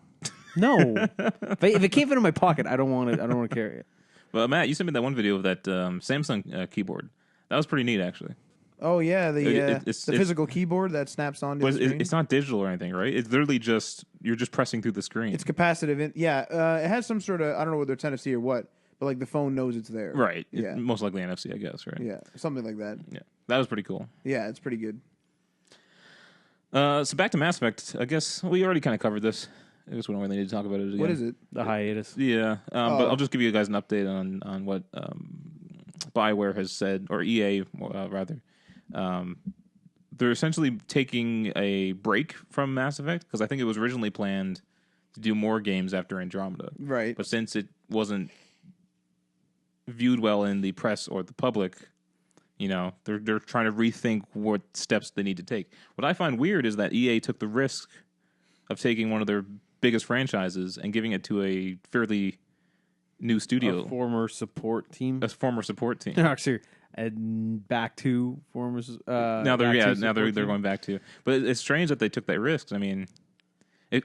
If it can't fit in my pocket, I don't want it. I don't want to carry it. But Matt, you sent me that one video of that Samsung keyboard. That was pretty neat, actually. Oh yeah, the physical keyboard that snaps onto the screen. It's not digital or anything, right? It's literally just you're just pressing through the screen. It's capacitive. It has some sort of I don't know whether it's NFC or what, but like the phone knows it's there. Right. Yeah. Most likely NFC, I guess. Right. Yeah, something like that. Yeah, that was pretty cool. Yeah, it's pretty good. So back to Mass Effect. I guess we already kind of covered this. I guess we don't really need to talk about it again. What is it? The hiatus. Yeah, but I'll just give you guys an update on what BioWare has said, or EA rather. They're essentially taking a break from Mass Effect because I think it was originally planned to do more games after Andromeda. Right. But since it wasn't viewed well in the press or the public, they're trying to rethink what steps they need to take. What I find weird is that EA took the risk of taking one of their biggest franchises and giving it to a fairly new studio, A former support team. Actually, and back to former. now they're going back to. But it's strange that they took that risk. I mean,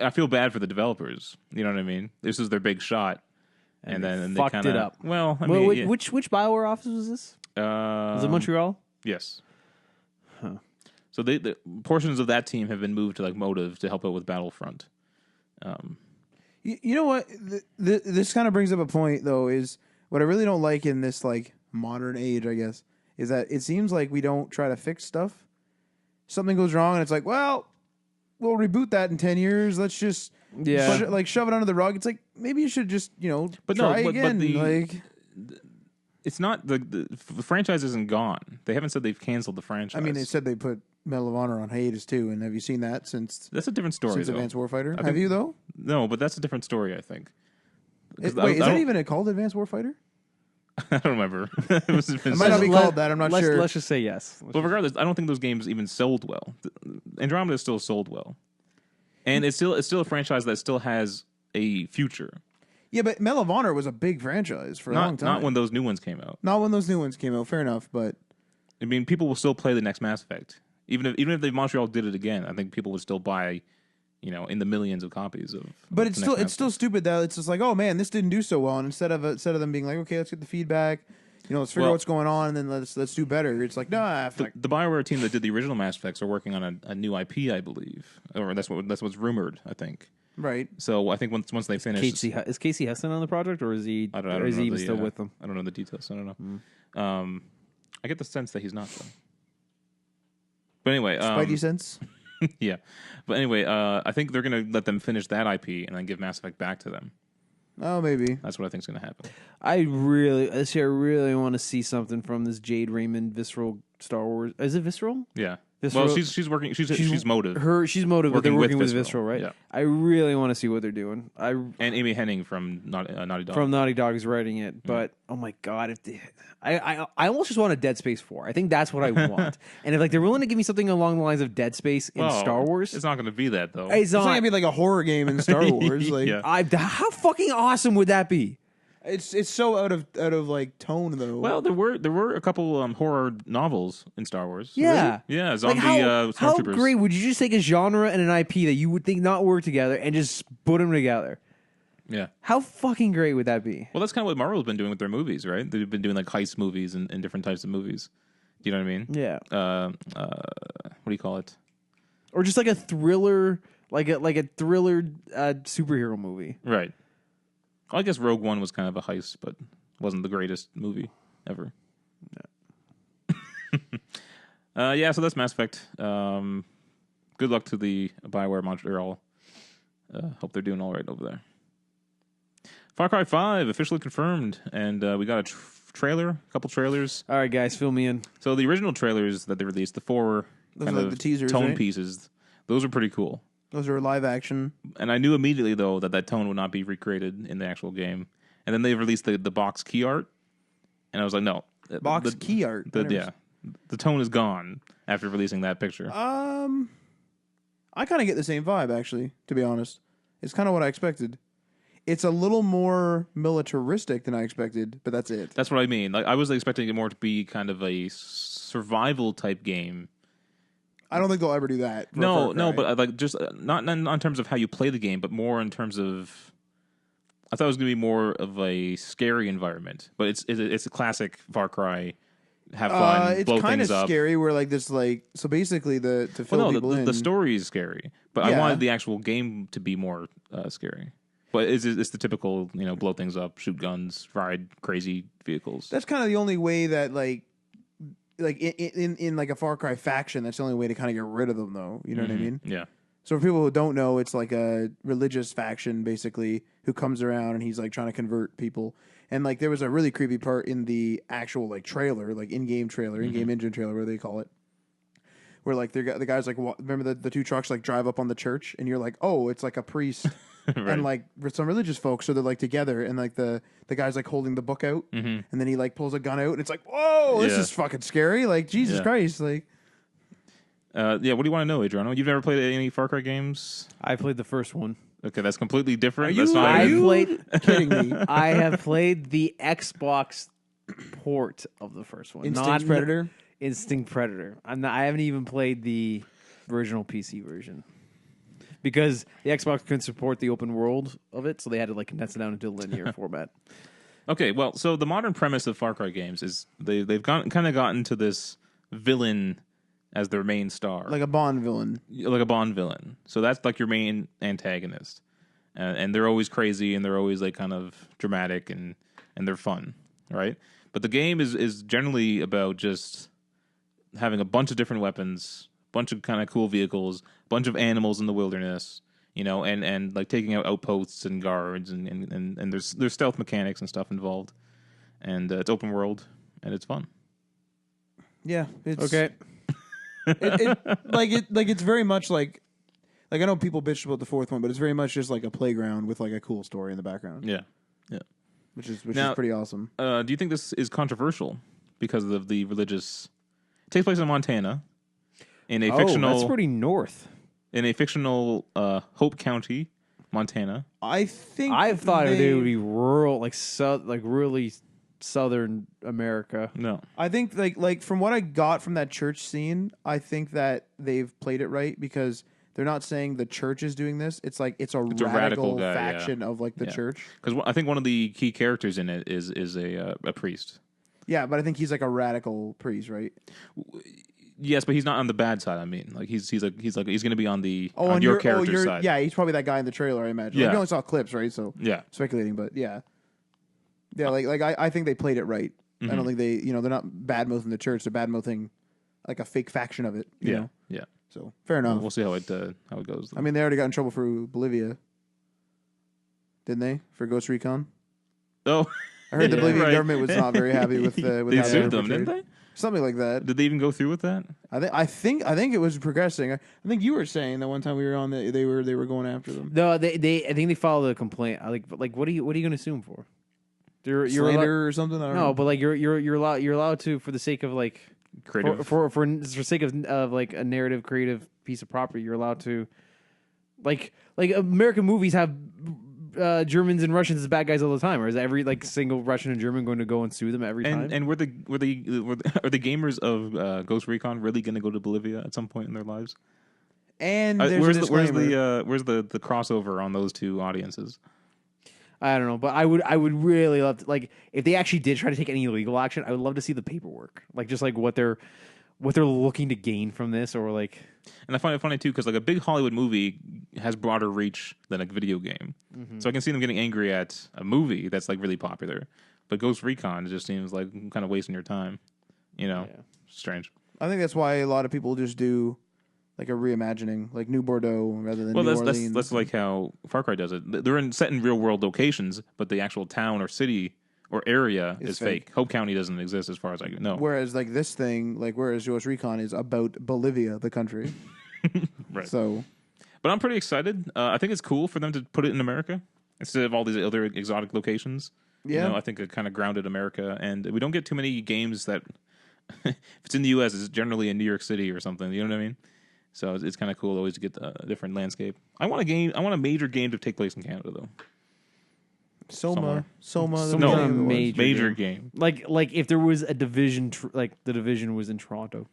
I feel bad for the developers. You know what I mean? This is their big shot, and then fucked they kinda, it up. Well, I mean, which BioWare office was this? Was it Montreal? Yes. Huh. So the portions of that team have been moved to like Motive to help out with Battlefront. You know what? This kind of brings up a point, though, is what I really don't like in this like modern age, I guess, is that it seems like we don't try to fix stuff. Something goes wrong, and it's like, well, we'll reboot that in 10 years. Let's just shove it under the rug. It's like maybe you should just try again. it's not the franchise isn't gone. They haven't said they've canceled the franchise. I mean, they said they put Medal of Honor on hiatus too, and have you seen that since? That's a different story. Since though. Advanced Warfighter, have you though? No, but that's a different story. I think. Wait, is that even called Advanced Warfighter? I don't remember. It might not be called that. I'm not sure. Let's just say yes. But regardless, I don't think those games even sold well. Andromeda still sold well, and it's still a franchise that still has a future. Yeah, but Medal of Honor was a big franchise for a long time. Not when those new ones came out. Not when those new ones came out. Fair enough, but I mean, people will still play the next Mass Effect, even if they Montreal did it again. I think people would still buy, in the millions of copies of. But it's still stupid that it's just like, oh man, this didn't do so well, and instead of them being like, okay, let's get the feedback, let's figure out what's going on, and then let's do better. It's like, nah. The BioWare team that did the original Mass Effects are working on a new IP, I believe, or that's what's rumored. I think. Right. So I think once they finish, is Casey Heston on the project, or is he? I don't know. Or is he even still with them? I don't know the details. I don't know. I get the sense that he's not though. But anyway, Spidey sense. Yeah, but anyway, I think they're gonna let them finish that IP and then give Mass Effect back to them. Oh, maybe that's what I think is gonna happen. This year, I really want to see something from this Jade Raymond visceral Star Wars. Is it visceral? Yeah. Visceral? Well, she's working. She's Motive. She's Motive, but they're working with Visceral, right? Yeah. I really want to see what they're doing. And Amy Hennig from Naughty Dog. From Naughty Dog is writing it, but oh my god, I almost just want a Dead Space 4. I think that's what I want. And if they're willing to give me something along the lines of Dead Space in Star Wars, it's not going to be that though. It's not going to be like a horror game in Star Wars. Like, how fucking awesome would that be? It's so out of like tone though. Well, there were a couple horror novels in Star Wars. Yeah, really? Yeah, zombie how stormtroopers. Great would you just take a genre and an IP that you would think not work together and just put them together? Yeah. How fucking great would that be? Well, that's kind of what Marvel's been doing with their movies, right? They've been doing like heist movies and different types of movies. Do you know what I mean? Yeah. What do you call it? Or just like a thriller, like a thriller superhero movie. Right. Well, I guess Rogue One was kind of a heist, but wasn't the greatest movie ever. Yeah, so that's Mass Effect. Good luck to the BioWare Montreal. Hope they're doing all right over there. Far Cry 5 officially confirmed, and we got a trailer, a couple trailers. All right, guys, fill me in. So the original trailers that they released, the four kind of the teasers, tone pieces, those are pretty cool. Those are live action. And I knew immediately, though, that tone would not be recreated in the actual game. And then they released the box key art, and I was like, no. Key art? The tone is gone after releasing that picture. I kind of get the same vibe, actually, to be honest. It's kind of what I expected. It's a little more militaristic than I expected, but that's it. That's what I mean. Like I was expecting it more to be kind of a survival-type game. I don't think they'll ever do that. No, but like just not in terms of how you play the game, but more in terms of. I thought it was going to be more of a scary environment, but it's a classic Far Cry. Have fun, it's blow kind things of up. scary. Where like this, so basically to fill people in. The story is scary, but I wanted the actual game to be more scary. But it's the typical, blow things up, shoot guns, ride crazy vehicles. That's kind of the only way that like in like a Far Cry faction, that's the only way to kind of get rid of them, though. You know what I mean? Yeah. So for people who don't know, it's like a religious faction basically who comes around and he's like trying to convert people. And like there was a really creepy part in the actual like trailer, like in-game trailer, in-game engine trailer, where they call it, where like the guy's like, remember the two trucks like drive up on the church, and you're like, oh, it's like a priest. Right. And like some religious folks, so they're like together, and like the guy's like holding the book out, and then he like pulls a gun out, and it's like, whoa, this is fucking scary, like Jesus Christ, like. What do you want to know, Adriano? You've never played any Far Cry games? I played the first one. Okay, that's completely different. Are you kidding me? I have played the Xbox port of the first one. Instinct Predator? Instinct Predator. I haven't even played the original PC version. Because the Xbox couldn't support the open world of it, so they had to like condense it down into a linear format. Okay, well, so the modern premise of Far Cry games is they've gotten to this villain as their main star, like a Bond villain. So that's like your main antagonist, and they're always crazy and they're always like kind of dramatic and they're fun, right? But the game is generally about just having a bunch of different weapons, bunch of kind of cool vehicles, bunch of animals in the wilderness, and like taking out outposts and guards and there's stealth mechanics and stuff involved. and it's open world and it's fun. Yeah. It's Okay. It's very much like I know people bitched about the fourth one, but it's very much just like a playground with like a cool story in the background. Yeah. Which is Now, pretty awesome. Do you think this is controversial because of the religious? It takes place in Montana, in a fictional. That's pretty north. In a fictional Hope County, Montana. I think I thought they would be rural, like really southern America. No, I think like from what I got from that church scene, I think that they've played it right because they're not saying the church is doing this. It's like it's a radical guy, faction of like the church. because I think one of the key characters in it is a priest. Yeah, but I think he's like a radical priest, right? Yes, but he's not on the bad side. I mean, like he's going to be on the on your character's side. Yeah, he's probably that guy in the trailer, I imagine. Yeah. Like, we only saw clips, right? So Yeah. speculating, but yeah, like I think they played it right. I don't think they're not bad mouthing the church. They're bad mouthing like a fake faction of it. You know? Yeah. So fair enough. We'll see how it goes. I mean, they already got in trouble for Bolivia, didn't they? For Ghost Recon. Oh, I heard the Yeah. Bolivian Right. government was not very happy with they how sued were them, didn't portrayed. they? Something like that. Did they even go through with that? I think it was progressing. I think you were saying that one time we were on that they were going after them. No, I think they filed a complaint. Like what are you going to sue them for? You're Slander or something. I don't know. no, but like you're allowed to, for the sake of like Creative. for sake of like a narrative creative piece of property, you're allowed to like American movies have Germans and Russians as bad guys all the time, or is every like single Russian and German going to go and sue them every time? And are the gamers of Ghost Recon really going to go to Bolivia at some point in their lives? And there's where's a the crossover on those two audiences? I don't know, but I would really love to, like, if they actually did try to take any legal action, I would love to see the paperwork, like just like what they're looking to gain from this, or like. And I find it funny too because like a big Hollywood movie has broader reach than a video game, so I can see them getting angry at a movie that's like really popular. But Ghost Recon just seems like kind of wasting your time, Yeah. Strange. I think that's why a lot of people just do like a reimagining, like New Bordeaux rather than New Orleans. That's like how Far Cry does it. They're set in real world locations, but the actual town or city or area is fake. Hope County doesn't exist as far as I know. Whereas like this thing, whereas Ghost Recon is about Bolivia, the country. Right. So, But I'm pretty excited. I think it's cool for them to put it in America instead of all these other exotic locations. yeah. I think it kind of grounded America, and we don't get too many games that if it's in the U.S., it's generally in New York City or something. You know what I mean? So it's kind of cool always to get a different landscape. I want a major game to take place in Canada though. Soma. No, the major game. Like if there was a division, like the division was in Toronto,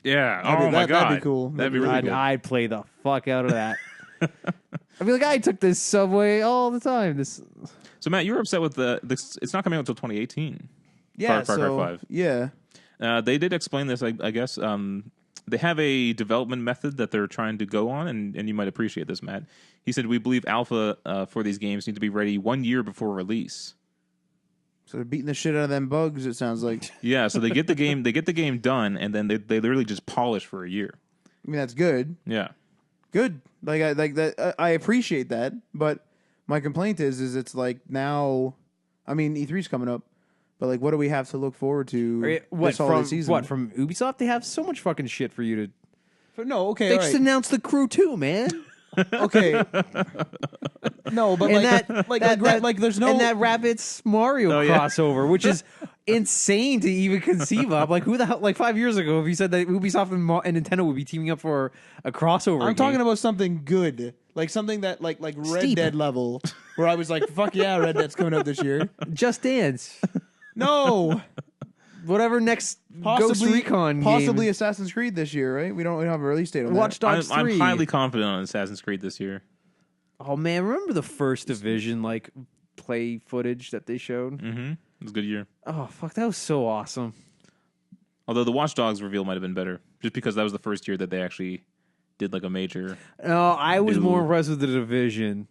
Yeah. That'd My be- god, that'd be cool. That'd be really I'd, cool. I'd play the fuck out of that. I'd be like, I took this subway all the time. This So Matt, you were upset with this. It's not coming out until 2018. Yeah. Far Cry so 5. yeah. They did explain this, I guess. They have a development method that they're trying to go on, and you might appreciate this, Matt. He said, we believe alpha for these games need to be ready 1 year before release. So they're beating the shit out of them bugs. It sounds like. Yeah, so they get the game done, and then they literally just polish for a year. I mean, that's good. Yeah. Good. Like I like that. I appreciate that. But my complaint is it's like now. I mean, E3's coming up, but like, what do we have to look forward to this holiday season? What from Ubisoft? They have so much fucking shit for you to. No, okay, They all just right. announced the Crew 2, man. Okay. No, but And like there's no. and that Rabbids Mario yeah. crossover, which is insane to even conceive of. Like, who the hell? Like 5 years ago, if you said that Ubisoft and Nintendo would be teaming up for a crossover, I'm talking about something good, like something that like Red Steep. Dead level, where I was like, "Fuck yeah, Red Dead's coming out this year." Just Dance, No, whatever next Ghost Recon possibly game. Assassin's Creed this year, right? We don't have a release date on Watch that. Dogs 3. I'm highly confident on Assassin's Creed this year. Oh man, remember the first Division like play footage that they showed? Mm-hmm. It was a good year. Oh fuck, that was so awesome. Although the Watch Dogs reveal might have been better, just because that was the first year that they actually did like a major. No, I was Dude. more impressed with the Division.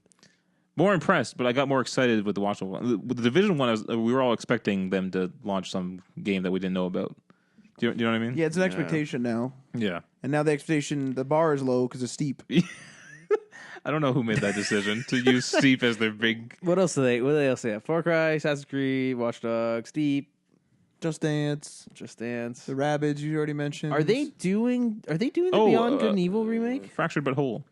More impressed, but I got more excited with the Watch Dogs. With the Division one, we were all expecting them to launch some game that we didn't know about. Do you know what I mean? Yeah, it's an expectation now, Yeah. and now the bar is low because it's steep. I don't know who made that decision to use Steep as their big. What else do they? What do they else say? Far Cry, Assassin's Creed, Watch Dogs, Steep, Just Dance, Just Dance. the Rabbids you already mentioned. Are they doing the Beyond Good and Evil remake? Fractured But Whole.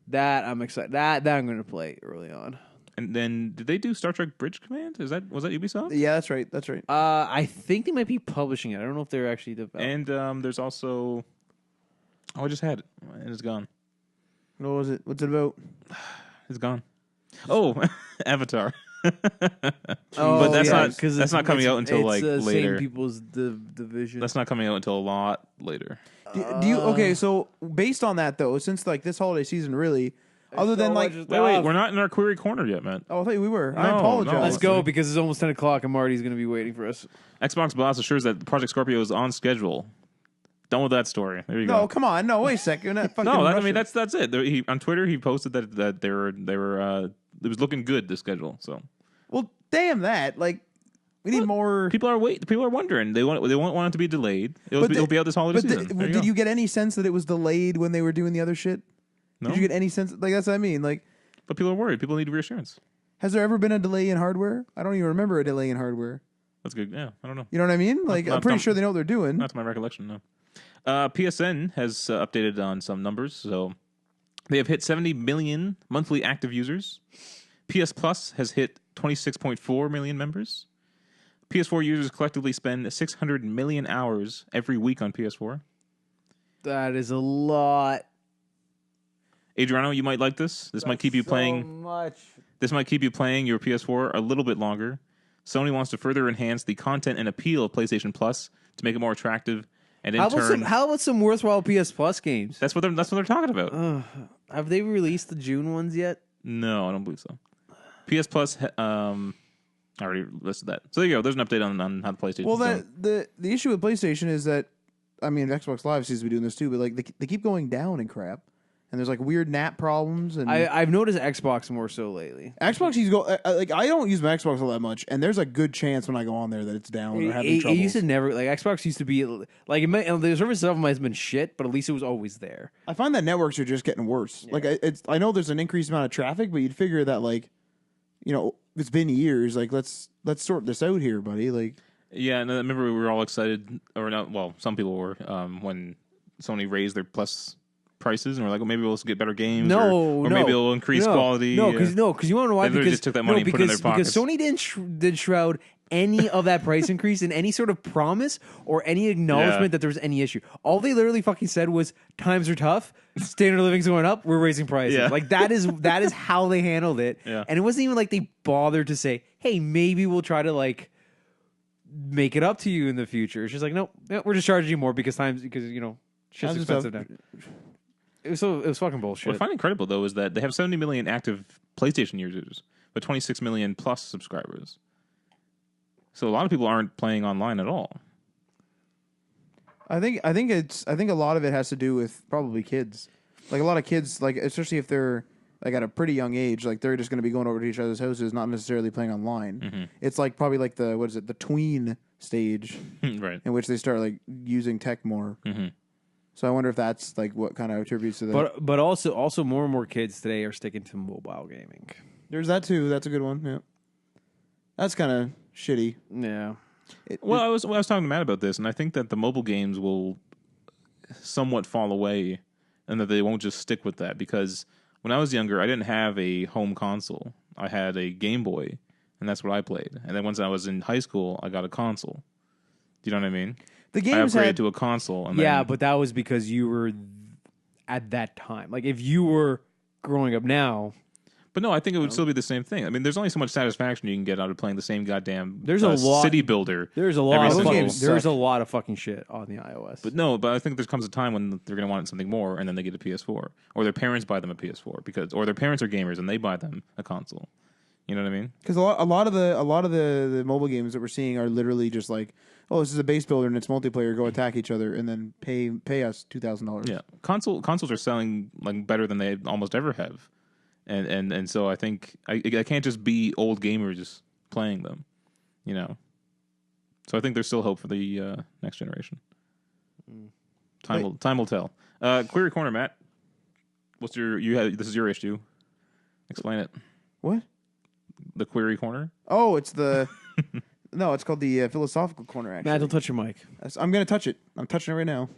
That I'm excited. That I'm going to play early on. And then did they do Star Trek Bridge Command? Was that Ubisoft? Yeah, that's right. That's right. I think they might be publishing it. I don't know if they're actually developing. And there's also. Oh, I just had it, and it's gone. What was it? What's it about? It's gone. Oh, Avatar. Oh, But that's yeah, not 'cause that's not coming out until like it's later. Same people's division. That's not coming out until a lot later. Do you okay? So based on that though, since like this holiday season, really, other than like, Wait, we're not in our query corner yet, man. oh, I thought we were. I No, apologize. no. Let's go because it's almost 10 o'clock and Marty's going to be waiting for us. Xbox boss assures that Project Scorpio is on schedule. Done with that story. There you No, go. come on. No, wait a second. No, I mean that's it. He on Twitter he posted that they were it was looking good, the schedule. So Well, damn that. Like, we need more. people are wondering. They won't want it to be delayed. It'll be out this holiday But season. There you did go. you get any sense that it was delayed when they were doing the other shit? No? Did you get any sense? Like, that's what I mean. Like, But people are worried. People need reassurance. has there ever been a delay in hardware? I don't even remember a delay in hardware. That's good. Yeah, I don't know. You know what I mean? Like, I'm pretty sure they know what they're doing. Not to my recollection, no. PSN has updated on some numbers. So they have hit 70 million monthly active users. PS Plus has hit 26.4 million members. PS4 users collectively spend 600 million hours every week on PS4. That is a lot. Adriano, you might like this. This might keep you playing. Much. This might keep you playing your PS4 a little bit longer. Sony wants to further enhance the content and appeal of PlayStation Plus to make it more attractive, and in turn, How about some worthwhile PS Plus games? that's what they're talking about. Have they released the June ones yet? No, I don't believe so. PS Plus, I already listed that. So there you go. There's an update on how the PlayStation. Well, is doing. the issue with PlayStation is that, I mean, Xbox Live seems to be doing this too, but like they keep going down and crap, and there's like weird NAT problems. And I've noticed Xbox more so lately. Xbox, you go like I don't use my Xbox all that much, and there's a good chance when I go on there that it's down or having It trouble. used to never like Xbox used to be like the service stuff has been shit, but at least it was always there. I find that networks are just getting worse. Like I know there's an increased amount of traffic, but you'd figure that like, you know, it's been years. Like let's sort this out here, buddy. Like Yeah, and I remember we were all excited, or not? Well, some people were when Sony raised their Plus prices, and we're like, well, maybe we'll get better games, or maybe it'll increase quality. No, because you want to know why? They literally just took that money and put it in their pockets. Because Sony didn't shroud any of that price increase in any sort of promise or any acknowledgement that there was any issue. All they literally fucking said was times are tough, standard of living's going up, we're raising prices. Yeah. Like that is how they handled it. Yeah. And it wasn't even like they bothered to say, hey, maybe we'll try to like make it up to you in the future. It's just like, nope, we're just charging you more because you know shit's Times expensive now. It was fucking bullshit. What I find incredible though is that they have 70 million active PlayStation users, but 26 million Plus subscribers. So a lot of people aren't playing online at all. I think a lot of it has to do with probably kids. Like a lot of kids, like especially if they're like at a pretty young age, like they're just going to be going over to each other's houses, not necessarily playing online. Mm-hmm. It's like probably like the tween stage Right. in which they start like using tech more. Mm-hmm. So I wonder if that's like what kind of attributes to that. But also more and more kids today are sticking to mobile gaming. There's that too. That's a good one. Yeah, that's kind of shitty. Yeah. Well, I was talking to Matt about this, and I think that the mobile games will somewhat fall away, and that they won't just stick with that. Because when I was younger, I didn't have a home console. I had a Game Boy, and that's what I played. And then once I was in high school, I got a console. Do you know what I mean? The I games upgraded had to a console. And Yeah, then, but that was because you were at that time. Like if you were growing up now, But no, I think it would still be the same thing. I mean, there's only so much satisfaction you can get out of playing the same goddamn There's a lot- city builder. there's a lot every of single- there's a lot of fucking shit on the iOS. But I think there comes a time when they're going to want something more, and then they get a PS4, or their parents buy them a PS4 or their parents are gamers and they buy them a console. You know what I mean? because a lot of the mobile games that we're seeing are literally just like, oh, this is a base builder and it's multiplayer. Go attack each other and then pay us $2,000. Yeah, consoles are selling like better than they almost ever have, and so I think I can't just be old gamers playing them, you know. So I think there's still hope for the next generation. Time will tell. Query Corner, Matt. What's your this is your issue. Explain it. What? The query corner. Oh, it's the no, it's called the philosophical corner. Actually, Matt, don't touch your mic. I'm gonna touch it. I'm touching it right now.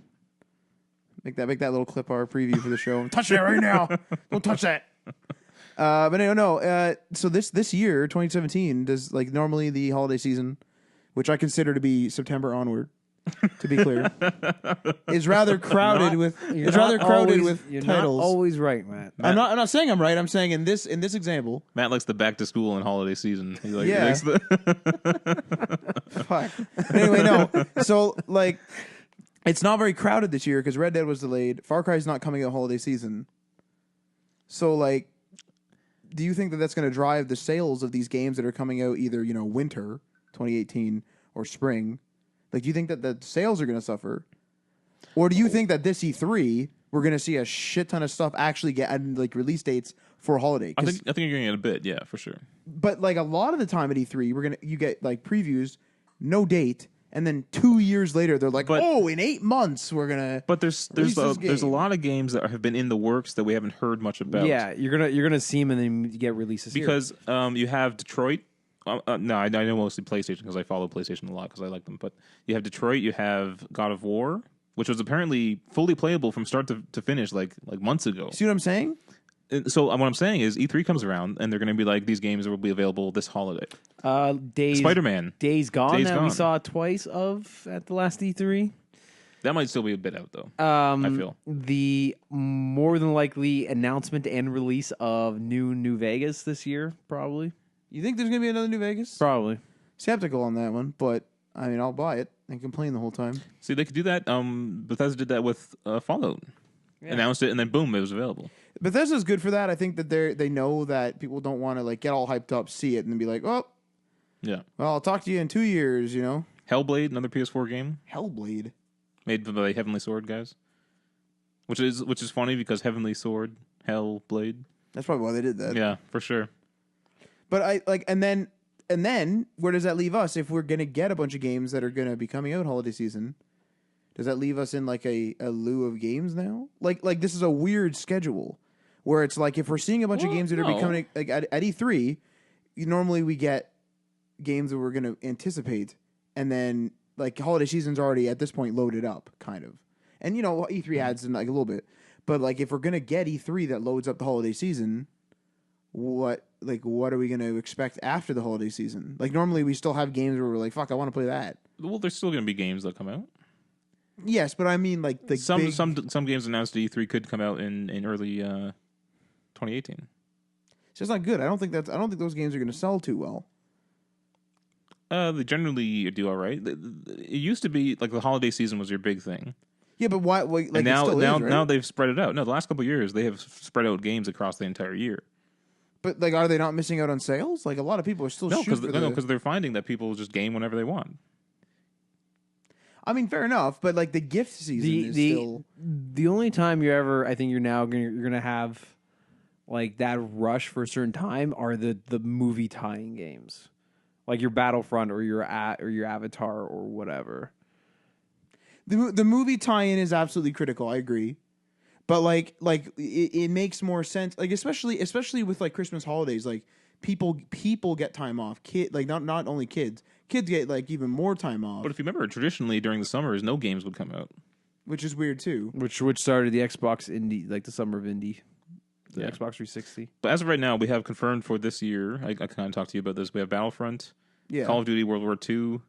Make that little clip our preview for the show. I'm touching it right now. Don't touch that. But no. So this year, 2017, does like normally the holiday season, which I consider to be September onward, to be clear, is rather crowded with. It's rather crowded with You're titles. not always right, Matt. I'm not saying I'm right. I'm saying in this example. Matt likes the back to school and holiday season. He like, Yeah. likes the Fuck. But anyway, no. So like, it's not very crowded this year because Red Dead was delayed. Far Cry's not coming out holiday season. So like, do you think that that's going to drive the sales of these games that are coming out either winter 2018 or spring? Like, do you think that the sales are going to suffer, or do you think that this E3 we're going to see a shit ton of stuff actually get like release dates for holiday? I think you're getting it a bit, yeah, for sure. But like a lot of the time at E3, you get like previews, no date, and then 2 years later they're like, in 8 months we're gonna. But there's a lot of games that have been in the works that we haven't heard much about. Yeah, you're gonna see them and then you get releases because you have Detroit. No, I know mostly PlayStation because I follow PlayStation a lot because I like them. But you have Detroit, you have God of War, which was apparently fully playable from start to finish like months ago. See what I'm saying? So what I'm saying is E3 comes around and they're going to be like, these games will be available this holiday. Spider-Man. Days Gone Days that Gone. we saw twice of at the last E3. That might still be a bit out though. I feel the more than likely announcement and release of New Vegas this year, probably. You think there's gonna be another New Vegas? Probably. Skeptical on that one, but I mean, I'll buy it and complain the whole time. See, they could do that. Bethesda did that with Fallout. Yeah. Announced it and then boom, it was available. Bethesda's good for that. I think that they know that people don't want to like get all hyped up, see it, and then be like, oh, yeah. Well, I'll talk to you in 2 years. Hellblade, another PS4 game. Hellblade, made by Heavenly Sword guys, which is funny because Heavenly Sword, Hellblade. That's probably why they did that. Yeah, for sure. But I like, and then where does that leave us if we're gonna get a bunch of games that are gonna be coming out holiday season? Does that leave us in like a lieu of games now? Like this is a weird schedule where it's like if we're seeing a bunch of games that are becoming like at E3, normally we get games that we're gonna anticipate, and then like holiday season's already at this point loaded up, kind of. And E3 adds in like a little bit, but like if we're gonna get E3 that loads up the holiday season, what are we going to expect after the holiday season? Like normally we still have games where we're like, fuck, I want to play that. Well, there's still going to be games that come out. Yes, but I mean like the some games announced at E3 could come out in early 2018. It's just not good. I don't think those games are going to sell too well. They generally do all right. It used to be like the holiday season was your big thing. Yeah, but why? Like and now it still is, right? now they've spread it out. No, the last couple of years they have spread out games across the entire year. But like, are they not missing out on sales? Like a lot of people are still because they're finding that people just game whenever they want. I mean, fair enough, but like the gift season is still the only time I think you're gonna have like that rush for a certain time are the movie tying games, like your Battlefront or your Avatar or whatever. The movie tie-in is absolutely critical. I agree. But like it makes more sense, like especially with like Christmas holidays, like people get time off. Not only kids get like even more time off. But if you remember, traditionally during the summers, no games would come out, which is weird too. Which started the Xbox Indie, like the summer of Indie, the Xbox 360. But as of right now, we have confirmed for this year. I kind of talked to you about this. We have Battlefront, Call of Duty World War II.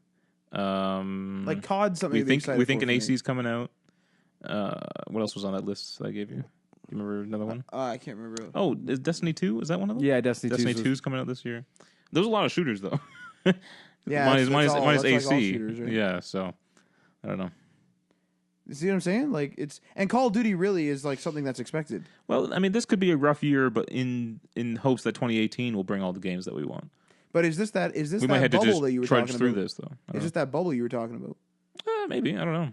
Like COD, something we think an AC is coming out. What else was on that list that I gave you? Do you remember another one? I can't remember. Oh, is Destiny 2? Is that one of them? Yeah, Destiny 2 is coming out this year. There's a lot of shooters though. Yeah, minus AC. Like all shooters, right? Yeah, so I don't know. You see what I'm saying? Like and Call of Duty really is like something that's expected. Well, I mean, this could be a rough year, but in hopes that 2018 will bring all the games that we want. But is this that we might have bubble to just that you were trudge talking through about? this though? Is this that bubble you were talking about? Maybe, I don't know.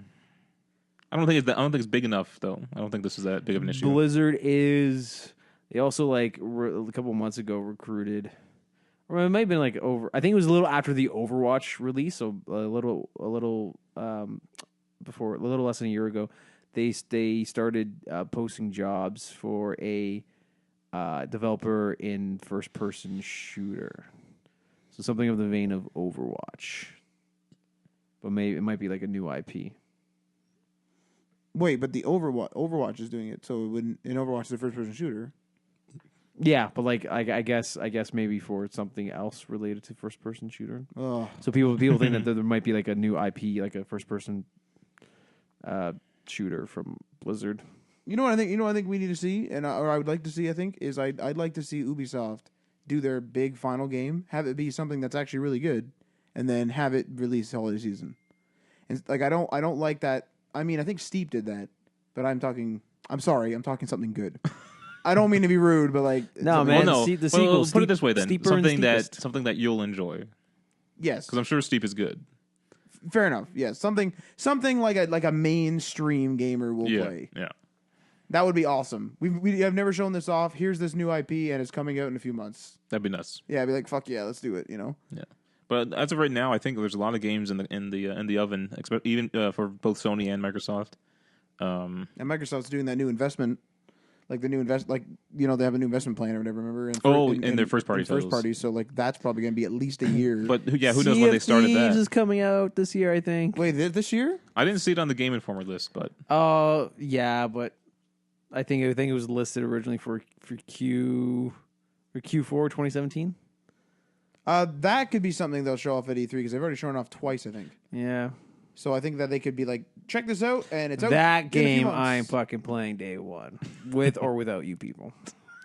I don't think it's big enough though. I don't think this is that big of an issue. Blizzard is. They also like a couple months ago recruited, or it might have been like over. I think it was a little after the Overwatch release, so a little before, a little less than a year ago. they started posting jobs for a developer in first-person shooter. So something of the vein of Overwatch. But maybe it might be like a new IP. Wait, but the Overwatch is doing it, so it wouldn't. In Overwatch, is a first-person shooter. Yeah, but like I guess maybe for something else related to first-person shooter. Oh, So people think that there might be like a new IP, like a first-person shooter from Blizzard. you know what I think? You know what I think we need to see, or I would like to see. I think is I'd like to see Ubisoft do their big final game, have it be something that's actually really good, and then have it release holiday season. And like I don't like that. I mean, I think Steep did that, but I'm talking something good. I don't mean to be rude, but like No, man. Well, no. The Well, sequel. put it this way then: Steeper and Steepest. something that you'll enjoy, yes, because I'm sure Steep is good. fair enough. Yes, something like a mainstream gamer will play. Yeah. That would be awesome. We have never shown this off. Here's this new IP, and it's coming out in a few months. That'd be nuts. Yeah, I'd be like, fuck yeah, let's do it. You know. Yeah. But as of right now, I think there's a lot of games in the oven, even for both Sony and Microsoft. And Microsoft's doing that new investment, like the new they have a new investment plan or whatever. Remember? In their first party titles. First party. So like that's probably going to be at least a year. But yeah, who knows Sea when of they started Thieves that? is coming out this year, I think. Wait, this year? I didn't see it on the Game Informer list, but Yeah, but I think it was listed originally for Q4 2017. That could be something they'll show off at E3 because they've already shown off twice, I think. Yeah. So I think that they could be like, check this out, and it's out. That in a few game months. I'm fucking playing day one, with or without you people.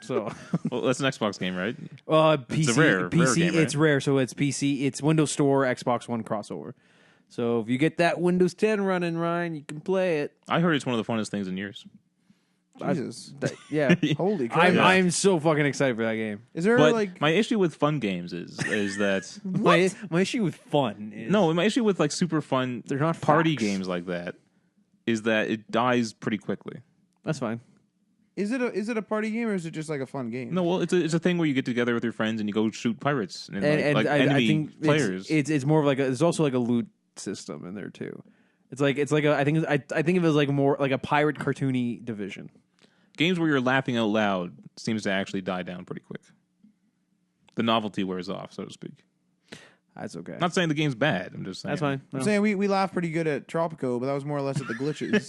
So, well, that's an Xbox game, right? PC, It's a rare PC, game, right? it's rare. So it's PC, it's Windows Store, Xbox One crossover. So if you get that Windows 10 running, Ryan, you can play it. I heard it's one of the funnest things in years. Jesus. Yeah, Holy crap. I'm so fucking excited for that game. Is there But like. my issue with fun games is that My issue with fun is no, my issue with like super fun They're not party facts. games like that is that it dies pretty quickly. That's fine. Is it a party game or is it just like a fun game? No, well, it's a thing where you get together with your friends and you go shoot pirates and like I enemy think players. It's more of like there's also like a loot system in there too. It's like a I think of it as like more like a pirate cartoony division. Games where you're laughing out loud seems to actually die down pretty quick. The novelty wears off, so to speak. That's okay. I'm not saying the game's bad. I'm just saying That's fine. I'm No. saying we laughed pretty good at Tropico, but that was more or less at the glitches.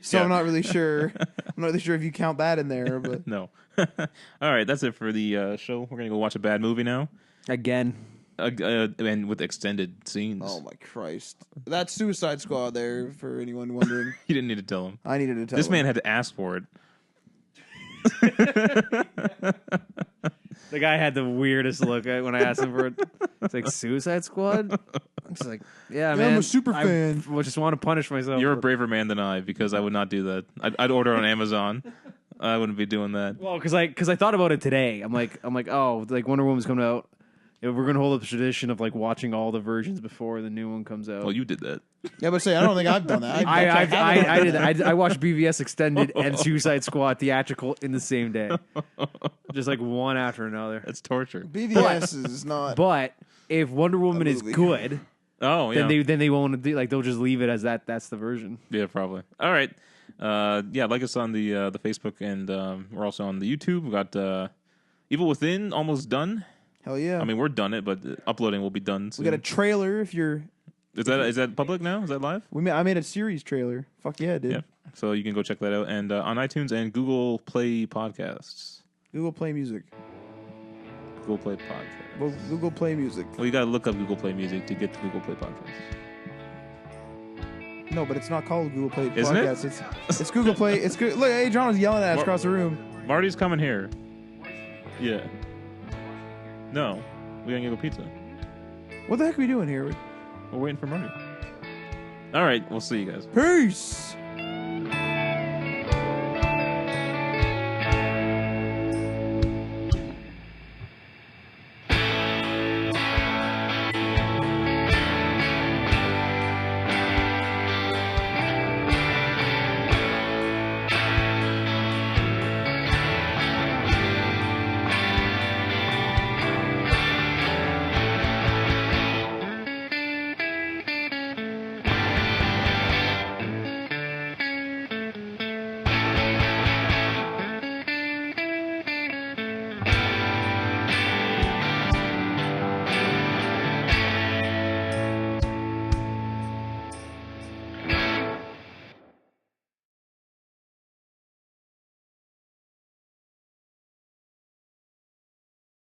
So Yeah. I'm not really sure. I'm not really sure if you count that in there, but No. All right, that's it for the show. We're gonna go watch a bad movie now, Again. and with extended scenes. oh my Christ, that's Suicide Squad there for anyone wondering. You didn't need to tell him. I needed to tell This him. man had to ask for it. The guy had the weirdest look when I asked him for it. It's like Suicide Squad. I'm just like, yeah, man. I'm a super fan. I just want to punish myself. You're a braver man than I, because I would not do that. I'd order on Amazon. I wouldn't be doing that. well, because I thought about it today. I'm like, oh, like Wonder Woman's coming out. Yeah, we're gonna hold up the tradition of like watching all the versions before the new one comes out. Well, you did that. Yeah, but say I don't think I've done that. I did. I watched BVS Extended and Suicide Squad theatrical in the same day, just like one after another. That's torture. BVS is not. But if Wonder Woman is movie. good, Oh, yeah. then they won't do, like they'll just leave it as that. That's the version. Yeah, probably. All right. Yeah, like us on the Facebook, and we're also on the YouTube. We got Evil Within almost done. Hell yeah. I mean, we're done it, but uploading will be done soon. we got a trailer. If you're, Is that public now? Is that live? I made a series trailer. Fuck yeah, dude. Yeah. So you can go check that out, and on iTunes and Google Play Podcasts. Google Play Music. Google Play Podcast. Well, Google Play Music. Well, you got to look up Google Play Music to get to Google Play Podcasts. No, but it's not called Google Play Isn't it? Podcast. It's Google Play. It's good. Look, hey, John was yelling at us across the room. Marty's coming here. Yeah. No, we gotta go pizza. What the heck are we doing here? We're waiting for Marty. All right, we'll see you guys. Peace.